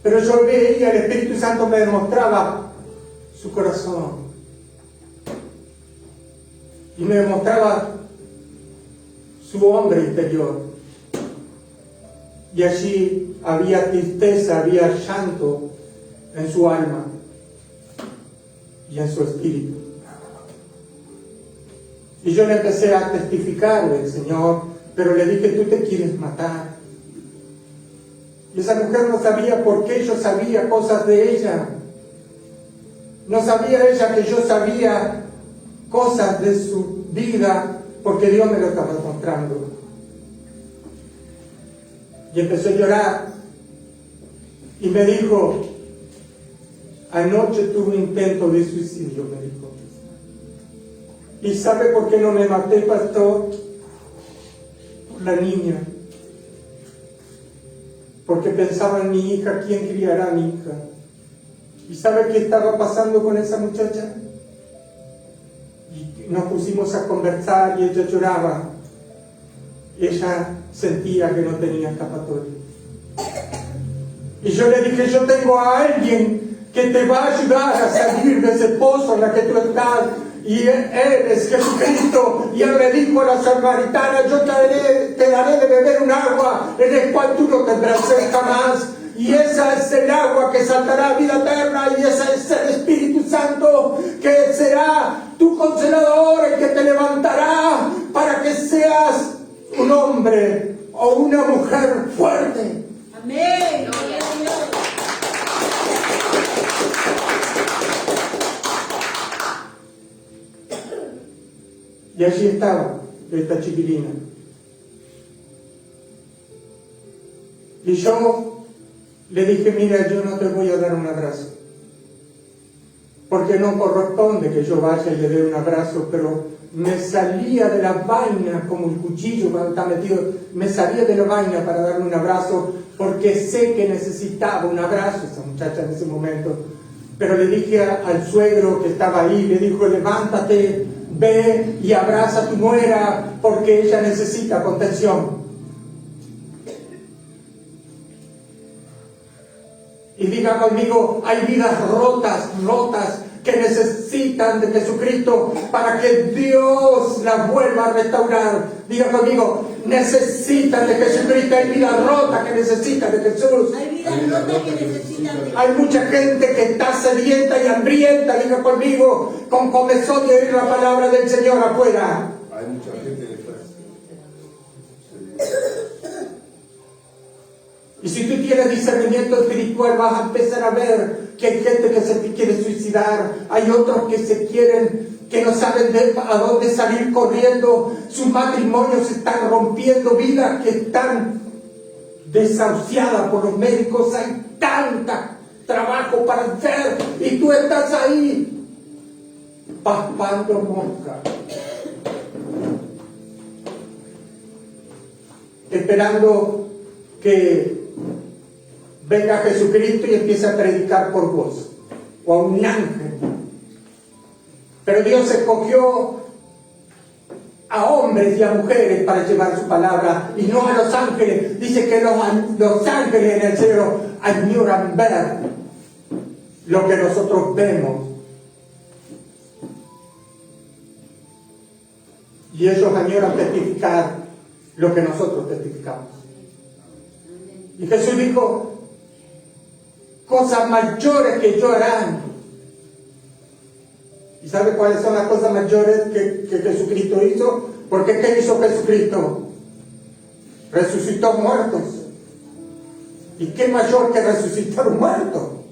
Pero yo veía, el Espíritu Santo me demostraba su corazón. Y me demostraba su hombre interior. Y allí había tristeza, había llanto en su alma y en su espíritu. Y yo le empecé a testificar del Señor, pero le dije: tú te quieres matar. Y esa mujer no sabía por qué yo sabía cosas de ella. No sabía ella que yo sabía cosas de su vida, porque Dios me lo estaba mostrando. Y empezó a llorar y me dijo: anoche tuve un intento de suicidio, me dijo. ¿Y sabe por qué no me maté, pastor? Por la niña. Porque pensaba en mi hija, ¿quién criará a mi hija? ¿Y sabe qué estaba pasando con esa muchacha? Y nos pusimos a conversar y ella lloraba. Ella sentía que no tenía escapatoria. Y yo le dije: yo tengo a alguien que te va a ayudar a salir de ese pozo en la que tú estás. Y Él es Jesucristo. Y Él me dijo a la samaritana: yo te daré de beber un agua en el cual tú no tendrás sed jamás. Y esa es el agua que saltará a vida eterna. Y ese es el Espíritu Santo que será tu consolador, el que te levantará para que seas un hombre o una mujer fuerte. Amén. Gloria a Dios. Y allí estaba esta chiquilina. Y yo le dije: mira, yo no te voy a dar un abrazo, porque no corresponde que yo vaya y le dé un abrazo, pero me salía de la vaina como el cuchillo cuando está metido, me salía de la vaina para darle un abrazo, porque sé que necesitaba un abrazo esa muchacha en ese momento. Pero le dije al suegro que estaba ahí, le dijo: levántate, ve y abraza a tu nuera, porque ella necesita contención. Y diga conmigo: hay vidas rotas, que necesitan de Jesucristo para que Dios las vuelva a restaurar. Diga conmigo: necesitan de Jesucristo. Hay vidas rotas que necesitan de Jesús. Hay vidas rotas que necesitan de Hay mucha gente que está sedienta y hambrienta, diga conmigo, con comezón de oír la palabra del Señor afuera. Hay mucha gente que está. Y si tú tienes discernimiento espiritual, vas a empezar a ver que hay gente que se quiere suicidar, hay otros que se quieren, que no saben a dónde salir corriendo, sus matrimonios se están rompiendo, vidas que están desahuciadas por los médicos, hay tanta trabajo para hacer y tú estás ahí paspando mosca, esperando que venga Jesucristo y empiece a predicar por vos, o a un ángel Pero Dios escogió a hombres y a mujeres para llevar su palabra y no a los ángeles. Dice que los ángeles en el cielo añoran ver lo que nosotros vemos. Y ellos añoran testificar lo que nosotros testificamos. Y Jesús dijo, cosas mayores que yo harán. ¿Y sabe cuáles son las cosas mayores que Jesucristo hizo? Porque ¿qué hizo Jesucristo? Resucitó muertos. ¿Y qué mayor que resucitar un muerto?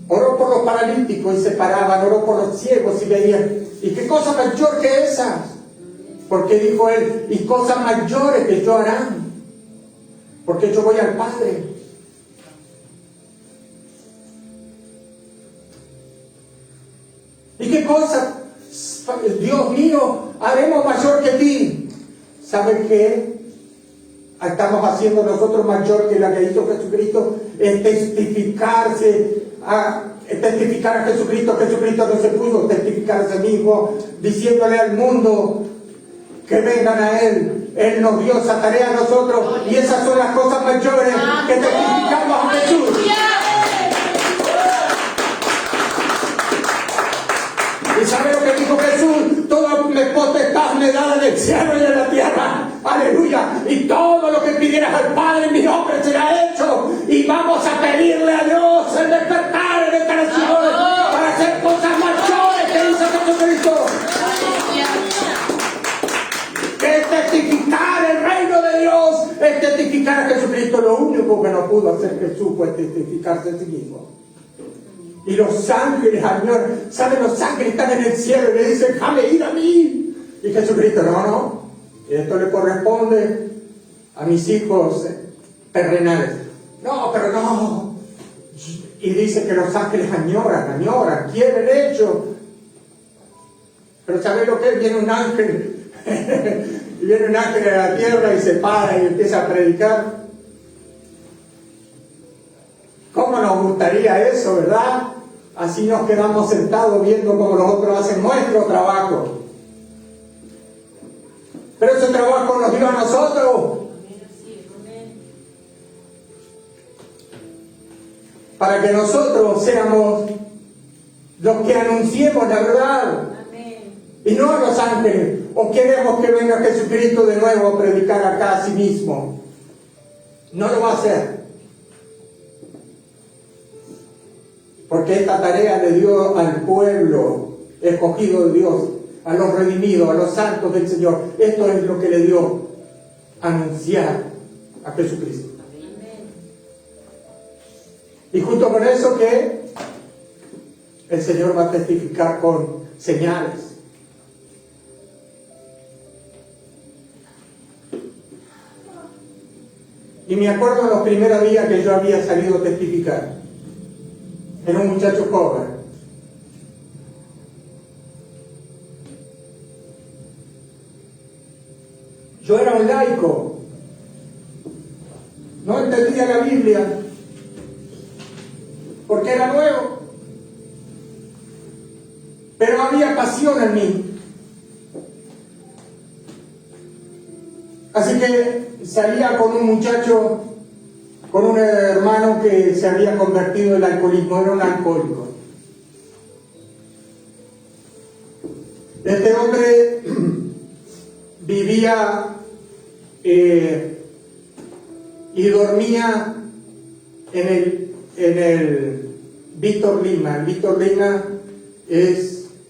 Oró por los paralíticos y se paraban, oró por los ciegos y veían. ¿Y qué cosa mayor que esas? Porque dijo él, y cosas mayores que yo harán, porque yo voy al Padre. ¿Y qué cosa, Dios mío, haremos mayor que ti? ¿Sabe qué? Estamos haciendo nosotros mayor que la que hizo Jesucristo, es testificar a Jesucristo. Jesucristo no se pudo testificar a sí mismo, diciéndole al mundo que vengan a Él. Él nos dio esa tarea a nosotros, y esas son las cosas mayores que testificamos a Jesús. ¿Y sabe lo que dijo Jesús? Toda potestad me da en el cielo y en la tierra. Aleluya. Y todo lo que pidieras al Padre en mi nombre será hecho. Y vamos a pedirle a Dios el despertar en esta nación para hacer cosas mayores que hizo Jesucristo. Que testificar el reino de Dios es testificar a Jesucristo. Lo único que no pudo hacer Jesús fue testificarse a sí mismo. Y los ángeles añoran. ¿Saben? Los ángeles están en el cielo y le dicen, déjame ir a mí. Y Jesucristo, no. Esto le corresponde a mis hijos terrenales. No, pero no. Y dice que los ángeles añoran, quieren ello. Pero ¿sabes lo que es? Viene un ángel. Y viene un ángel de la tierra y se para y empieza a predicar. ¿Cómo nos gustaría eso, verdad? Así nos quedamos sentados viendo cómo los otros hacen nuestro trabajo. Pero ese trabajo nos dio a nosotros. Para que nosotros seamos los que anunciemos la verdad. Y no a los ángeles. ¿O queremos que venga Jesucristo de nuevo a predicar acá a sí mismo? No lo va a hacer. Porque esta tarea le dio al pueblo escogido de Dios, a los redimidos, a los santos del Señor. Esto es lo que le dio anunciar a Jesucristo. Y junto con eso, que el Señor va a testificar con señales. Y me acuerdo en los primeros días que yo había salido a testificar. Era un muchacho joven. Yo era un laico. No entendía la Biblia. Porque era nuevo. Pero había pasión en mí. Así que salía con un muchacho, con un hermano que se había convertido en el alcoholismo, era un alcohólico. Este hombre vivía y dormía en el Víctor Lima. El Víctor Lima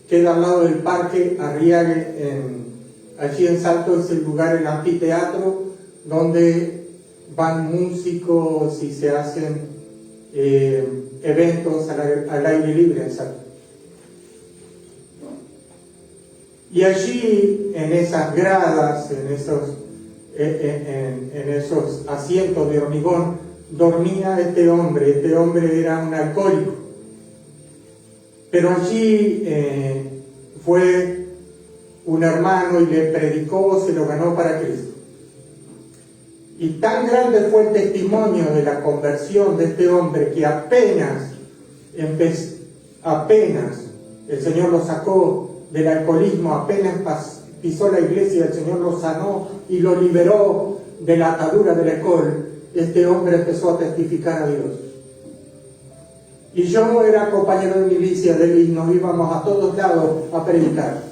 queda al lado del Parque Arriague, allí en Salto es el lugar, el anfiteatro, donde van músicos y se hacen eventos al aire libre en Salto. Y allí, en esas gradas, en esos asientos de hormigón, dormía este hombre. Este hombre era un alcohólico. Pero allí fue un hermano y le predicó, se lo ganó para Cristo. Y tan grande fue el testimonio de la conversión de este hombre que apenas apenas el Señor lo sacó del alcoholismo, apenas pisó la iglesia, el Señor lo sanó y lo liberó de la atadura del alcohol, este hombre empezó a testificar a Dios. Y yo era compañero de milicia de él y nos íbamos a todos lados a predicar.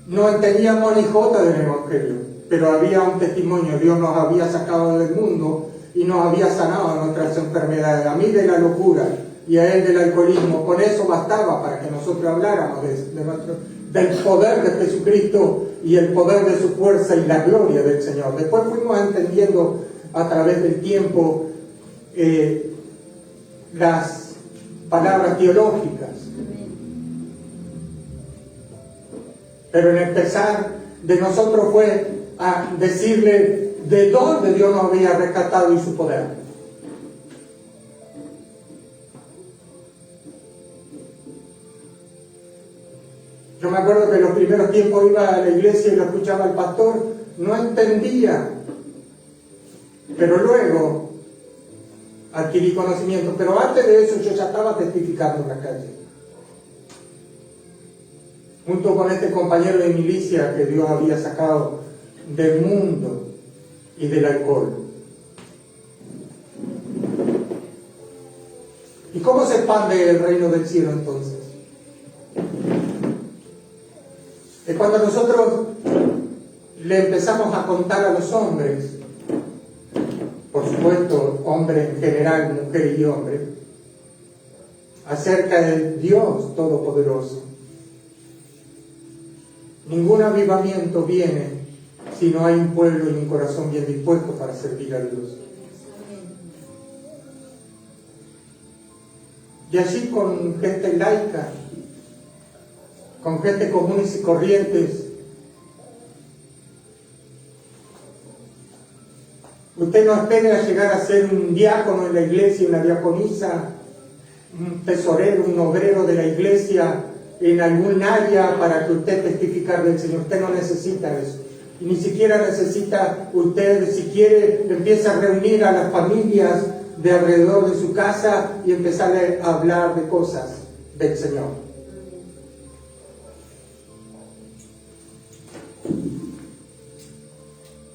No entendíamos ni jota del Evangelio, pero había un testimonio. Dios nos había sacado del mundo y nos había sanado de nuestras enfermedades, a mí de la locura y a él del alcoholismo. Con eso bastaba para que nosotros habláramos del poder de Jesucristo y el poder de su fuerza y la gloria del Señor. Después fuimos entendiendo a través del tiempo las palabras teológicas. Pero el empezar de nosotros fue a decirle de dónde Dios nos había rescatado y su poder. Yo me acuerdo que en los primeros tiempos iba a la iglesia y lo escuchaba el pastor, no entendía, pero luego adquirí conocimiento. Pero antes de eso yo ya estaba testificando en la calle, junto con este compañero de milicia que Dios había sacado del mundo y del alcohol. ¿Y cómo se expande el reino del cielo entonces? Es cuando nosotros le empezamos a contar a los hombres, por supuesto, hombre en general, mujer y hombre, acerca del Dios Todopoderoso. Ningún avivamiento viene si no hay un pueblo y un corazón bien dispuesto para servir a Dios. Y así con gente laica, con gente comunes y corrientes. Usted no espera llegar a ser un diácono en la iglesia, una diaconisa, un tesorero, un obrero de la iglesia en algún área para que usted testificar del Señor. Usted no necesita eso. Y ni siquiera necesita usted, si quiere, empieza a reunir a las familias de alrededor de su casa y empezar a hablar de cosas del Señor.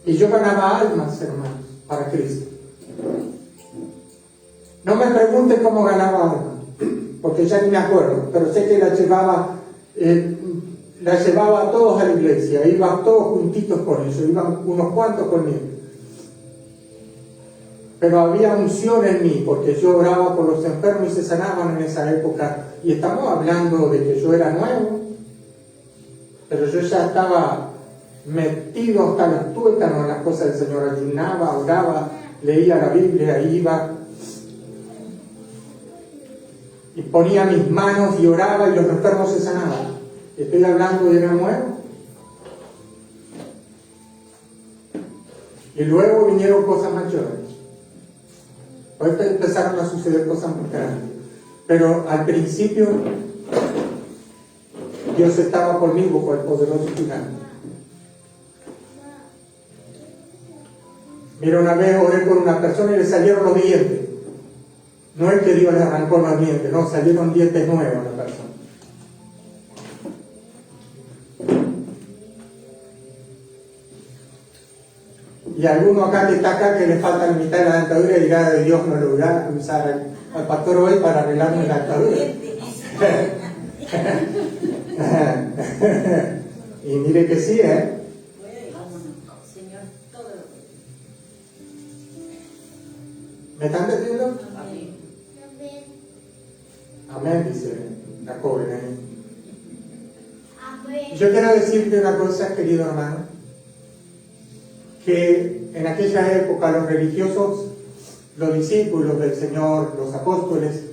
Y yo ganaba almas, hermanos, para Cristo. No me pregunten cómo ganaba almas, porque ya ni me acuerdo, pero sé que la llevaba a todos a la iglesia, iban todos juntitos con ellos, iban unos cuantos conmigo. Pero había unción en mí, porque yo oraba por los enfermos y se sanaban en esa época. Y estamos hablando de que yo era nuevo, pero yo ya estaba metido hasta los tuétanos en las cosas del Señor. Ayunaba, oraba, leía la Biblia, iba y ponía mis manos y oraba y los enfermos se sanaban. Estoy hablando de era nuevo. Y luego vinieron cosas mayores. Ahorita empezaron a suceder cosas muy grandes. Pero al principio Dios estaba conmigo por el poderoso gigante. Mira, una vez oré por una persona y le salieron los dientes. No es que Dios le arrancó los dientes, no, salieron dientes nuevos a la persona. Y alguno acá que está acá que le falta la mitad de la dentadura y dirá de Dios no lo irá a usar al pastor hoy para arreglarme la dentadura. Y mire que sí, ¿Me están entendiendo? Amén, dice la joven ahí. Yo quiero decirte una cosa, querido hermano, que en aquella época los religiosos, los discípulos del Señor, los apóstoles,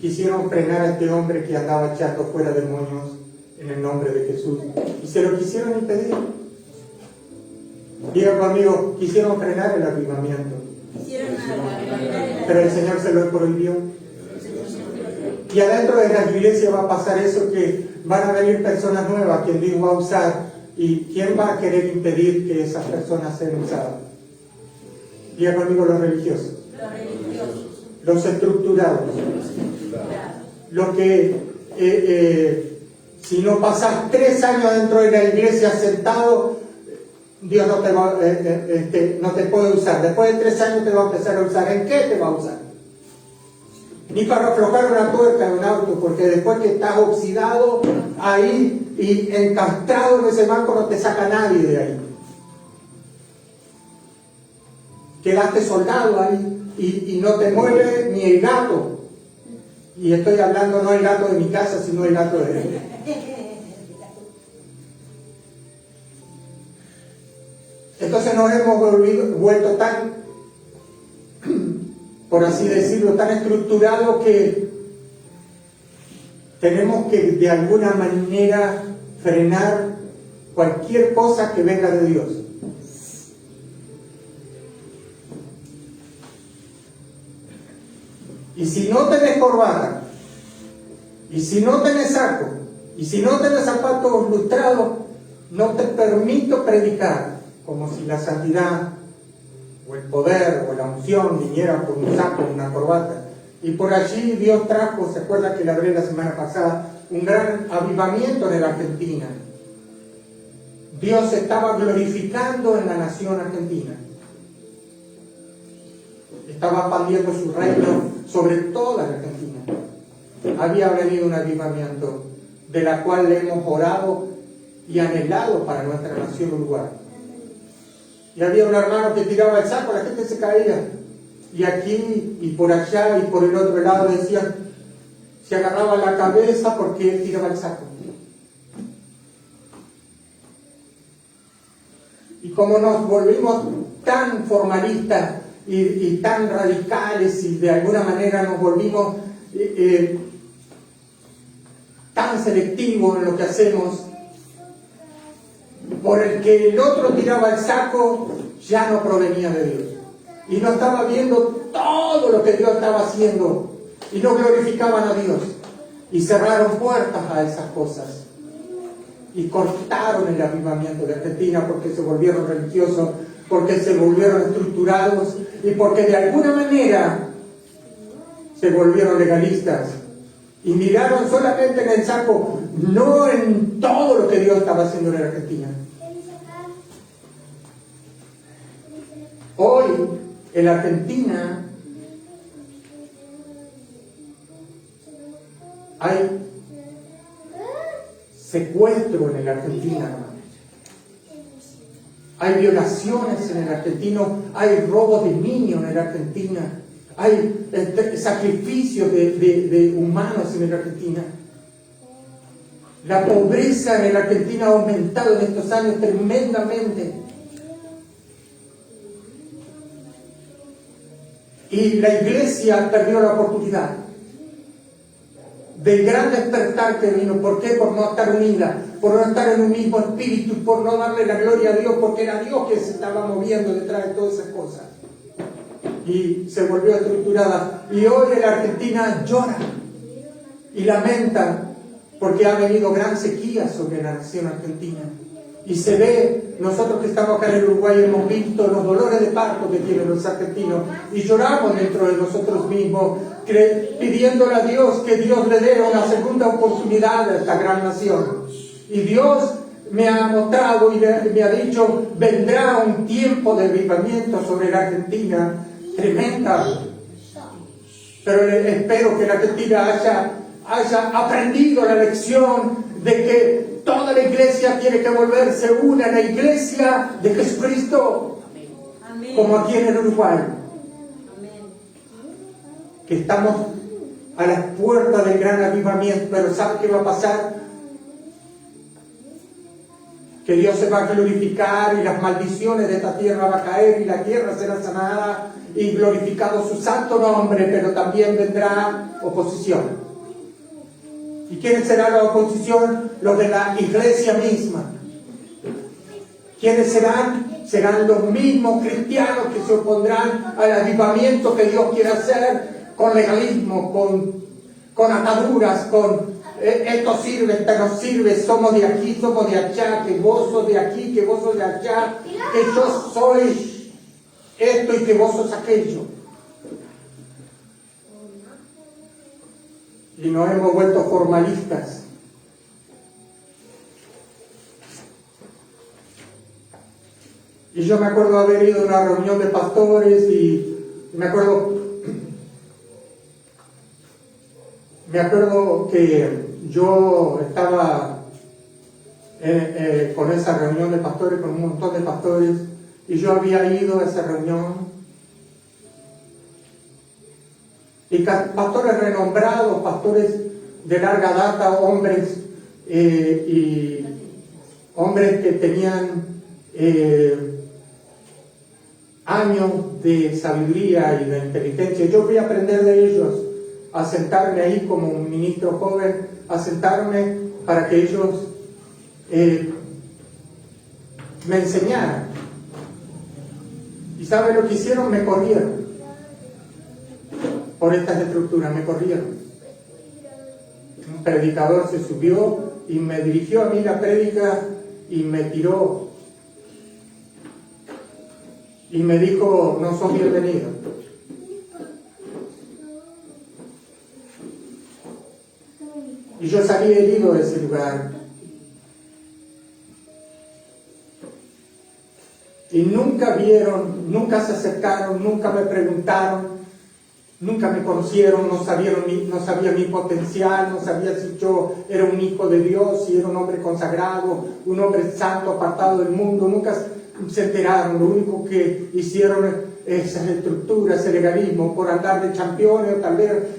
quisieron frenar a este hombre que andaba echando fuera demonios en el nombre de Jesús. Y se lo quisieron impedir. Diga conmigo, quisieron frenar el avivamiento. Pero el Señor se lo prohibió. Y adentro de la iglesia va a pasar eso, que van a venir personas nuevas que Dios va a usar. ¿Y quién va a querer impedir que esas personas sean usadas? Diga conmigo, los religiosos. Los estructurados. lo que si no pasas 3 años dentro de la iglesia sentado, Dios no te puede usar. Después de 3 años te va a empezar a usar. ¿En qué te va a usar? Ni para aflojar una tuerca de un auto, porque después que estás oxidado ahí y encastrado en ese banco no te saca nadie de ahí. Quedaste soldado ahí y no te mueve ni el gato. Y estoy hablando no el gato de mi casa, sino el gato de él. Entonces nos hemos vuelto tan, por así decirlo, tan estructurados que tenemos que de alguna manera frenar cualquier cosa que venga de Dios. Y si no tenés corbata, y si no tenés saco, y si no tenés zapatos lustrados, no te permito predicar, como si la santidad o el poder o la unción viniera por un saco o una corbata. Y por allí Dios trajo, se acuerda que le hablé la semana pasada, un gran avivamiento en la Argentina. Dios estaba glorificando en la nación argentina. Estaba expandiendo su reino sobre toda la Argentina. Había venido un avivamiento de la cual le hemos orado y anhelado para nuestra nación Uruguay. Y había un hermano que tiraba el saco, la gente se caía. Y aquí y por allá y por el otro lado decían, se agarraba la cabeza porque él tiraba el saco. Y como nos volvimos tan formalistas y tan radicales y de alguna manera nos volvimos tan selectivos en lo que hacemos, por el que el otro tiraba el saco ya no provenía de Dios y no estaba viendo todo lo que Dios estaba haciendo y no glorificaban a Dios y cerraron puertas a esas cosas y cortaron el avivamiento de Argentina porque se volvieron religiosos, porque se volvieron estructurados y porque de alguna manera se volvieron legalistas y miraron solamente en el saco, no en todo lo que Dios estaba haciendo en Argentina. Hoy en Argentina hay secuestro en la Argentina, hay violaciones en el argentino, hay robos de niños en la Argentina, hay sacrificios de humanos en la Argentina. La pobreza en la Argentina ha aumentado en estos años tremendamente. Y la iglesia perdió la oportunidad del gran despertar que vino. ¿Por qué? Por no estar unida, por no estar en un mismo espíritu, por no darle la gloria a Dios, porque era Dios que se estaba moviendo detrás de todas esas cosas. Y se volvió estructurada. Y hoy la Argentina llora y lamenta porque ha venido gran sequía sobre la nación argentina. Y se ve, nosotros que estamos acá en el Uruguay hemos visto los dolores de parto que tienen los argentinos y lloramos dentro de nosotros mismos, pidiéndole a Dios que Dios le dé una segunda oportunidad a esta gran nación. Y Dios me ha mostrado y me ha dicho, vendrá un tiempo de avivamiento sobre la Argentina tremenda. Pero espero que la Argentina haya aprendido la lección de que toda la iglesia tiene que volverse una, la iglesia de Jesucristo. Amén. Como aquí en el Uruguay. Amén. Que estamos a las puertas del gran avivamiento, pero ¿sabe qué va a pasar? Que Dios se va a glorificar y las maldiciones de esta tierra va a caer y la tierra será sanada y glorificado su santo nombre, pero también vendrá oposición. ¿Y quién será la oposición? Los de la iglesia misma. ¿Quiénes serán? Serán los mismos cristianos que se opondrán al avivamiento que Dios quiere hacer con legalismo, con ataduras, con esto sirve, esto no sirve, somos de aquí, somos de allá, que vos sos de aquí, que vos sos de allá, que yo soy esto y que vos sos aquello. y nos hemos vuelto formalistas. Y yo me acuerdo haber ido a una reunión de pastores y me acuerdo que yo estaba con esa reunión de pastores, con un montón de pastores, y yo había ido a esa reunión y pastores renombrados, pastores de larga data, hombres y hombres que tenían años de sabiduría y de inteligencia. Yo fui a aprender de ellos, a sentarme ahí como un ministro joven, a sentarme para que ellos me enseñaran. ¿Y sabe lo que hicieron? Me corrieron. Por estas estructuras me corrieron. Un predicador se subió y me dirigió a mí la prédica y me tiró y me dijo: no sos bienvenido. Y yo salí herido de ese lugar. Y nunca vieron, nunca se acercaron, nunca me preguntaron, nunca me conocieron, no sabía mi potencial, no sabía si yo era un hijo de Dios, si era un hombre consagrado, un hombre santo, apartado del mundo. Nunca se enteraron. Lo único que hicieron esas estructuras, ese legalismo, por andar de campeones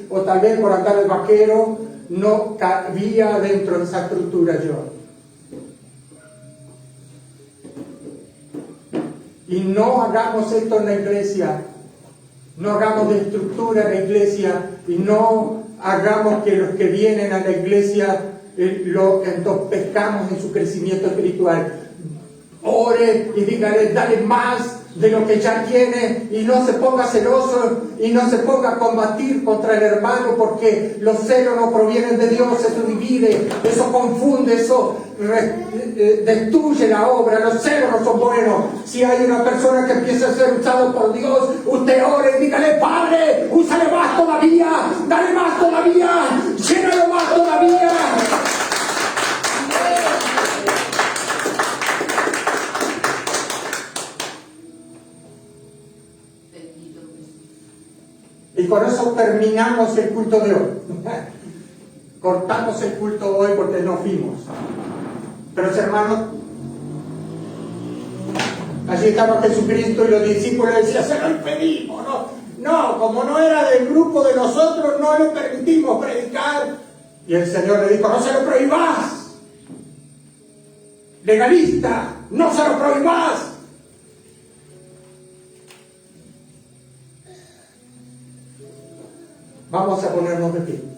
o tal vez por andar de vaquero, no cabía dentro de esa estructura yo. Y no hagamos esto en la iglesia. No hagamos de estructura en la iglesia y no hagamos que los que vienen a la iglesia lo entorpezcamos en su crecimiento espiritual. Ore y dígale: dale más de lo que ya tiene, y no se ponga celoso y no se ponga a combatir contra el hermano, porque los celos no provienen de Dios. Eso divide, eso confunde, eso destruye la obra. Los celos no son buenos. Si hay una persona que empieza a ser usado por Dios, usted ore y dígale: Padre, úsale más todavía, dale más todavía, llénalo más todavía. Y con eso terminamos el culto de hoy. Cortamos el culto hoy porque no fuimos. Pero hermanos, allí estaba Jesucristo y los discípulos decían: se lo impedimos. No, como no era del grupo de nosotros, no le permitimos predicar. Y el Señor le dijo: no se lo prohibás. Legalista, no se lo prohibás. Vamos a ponernos de pie.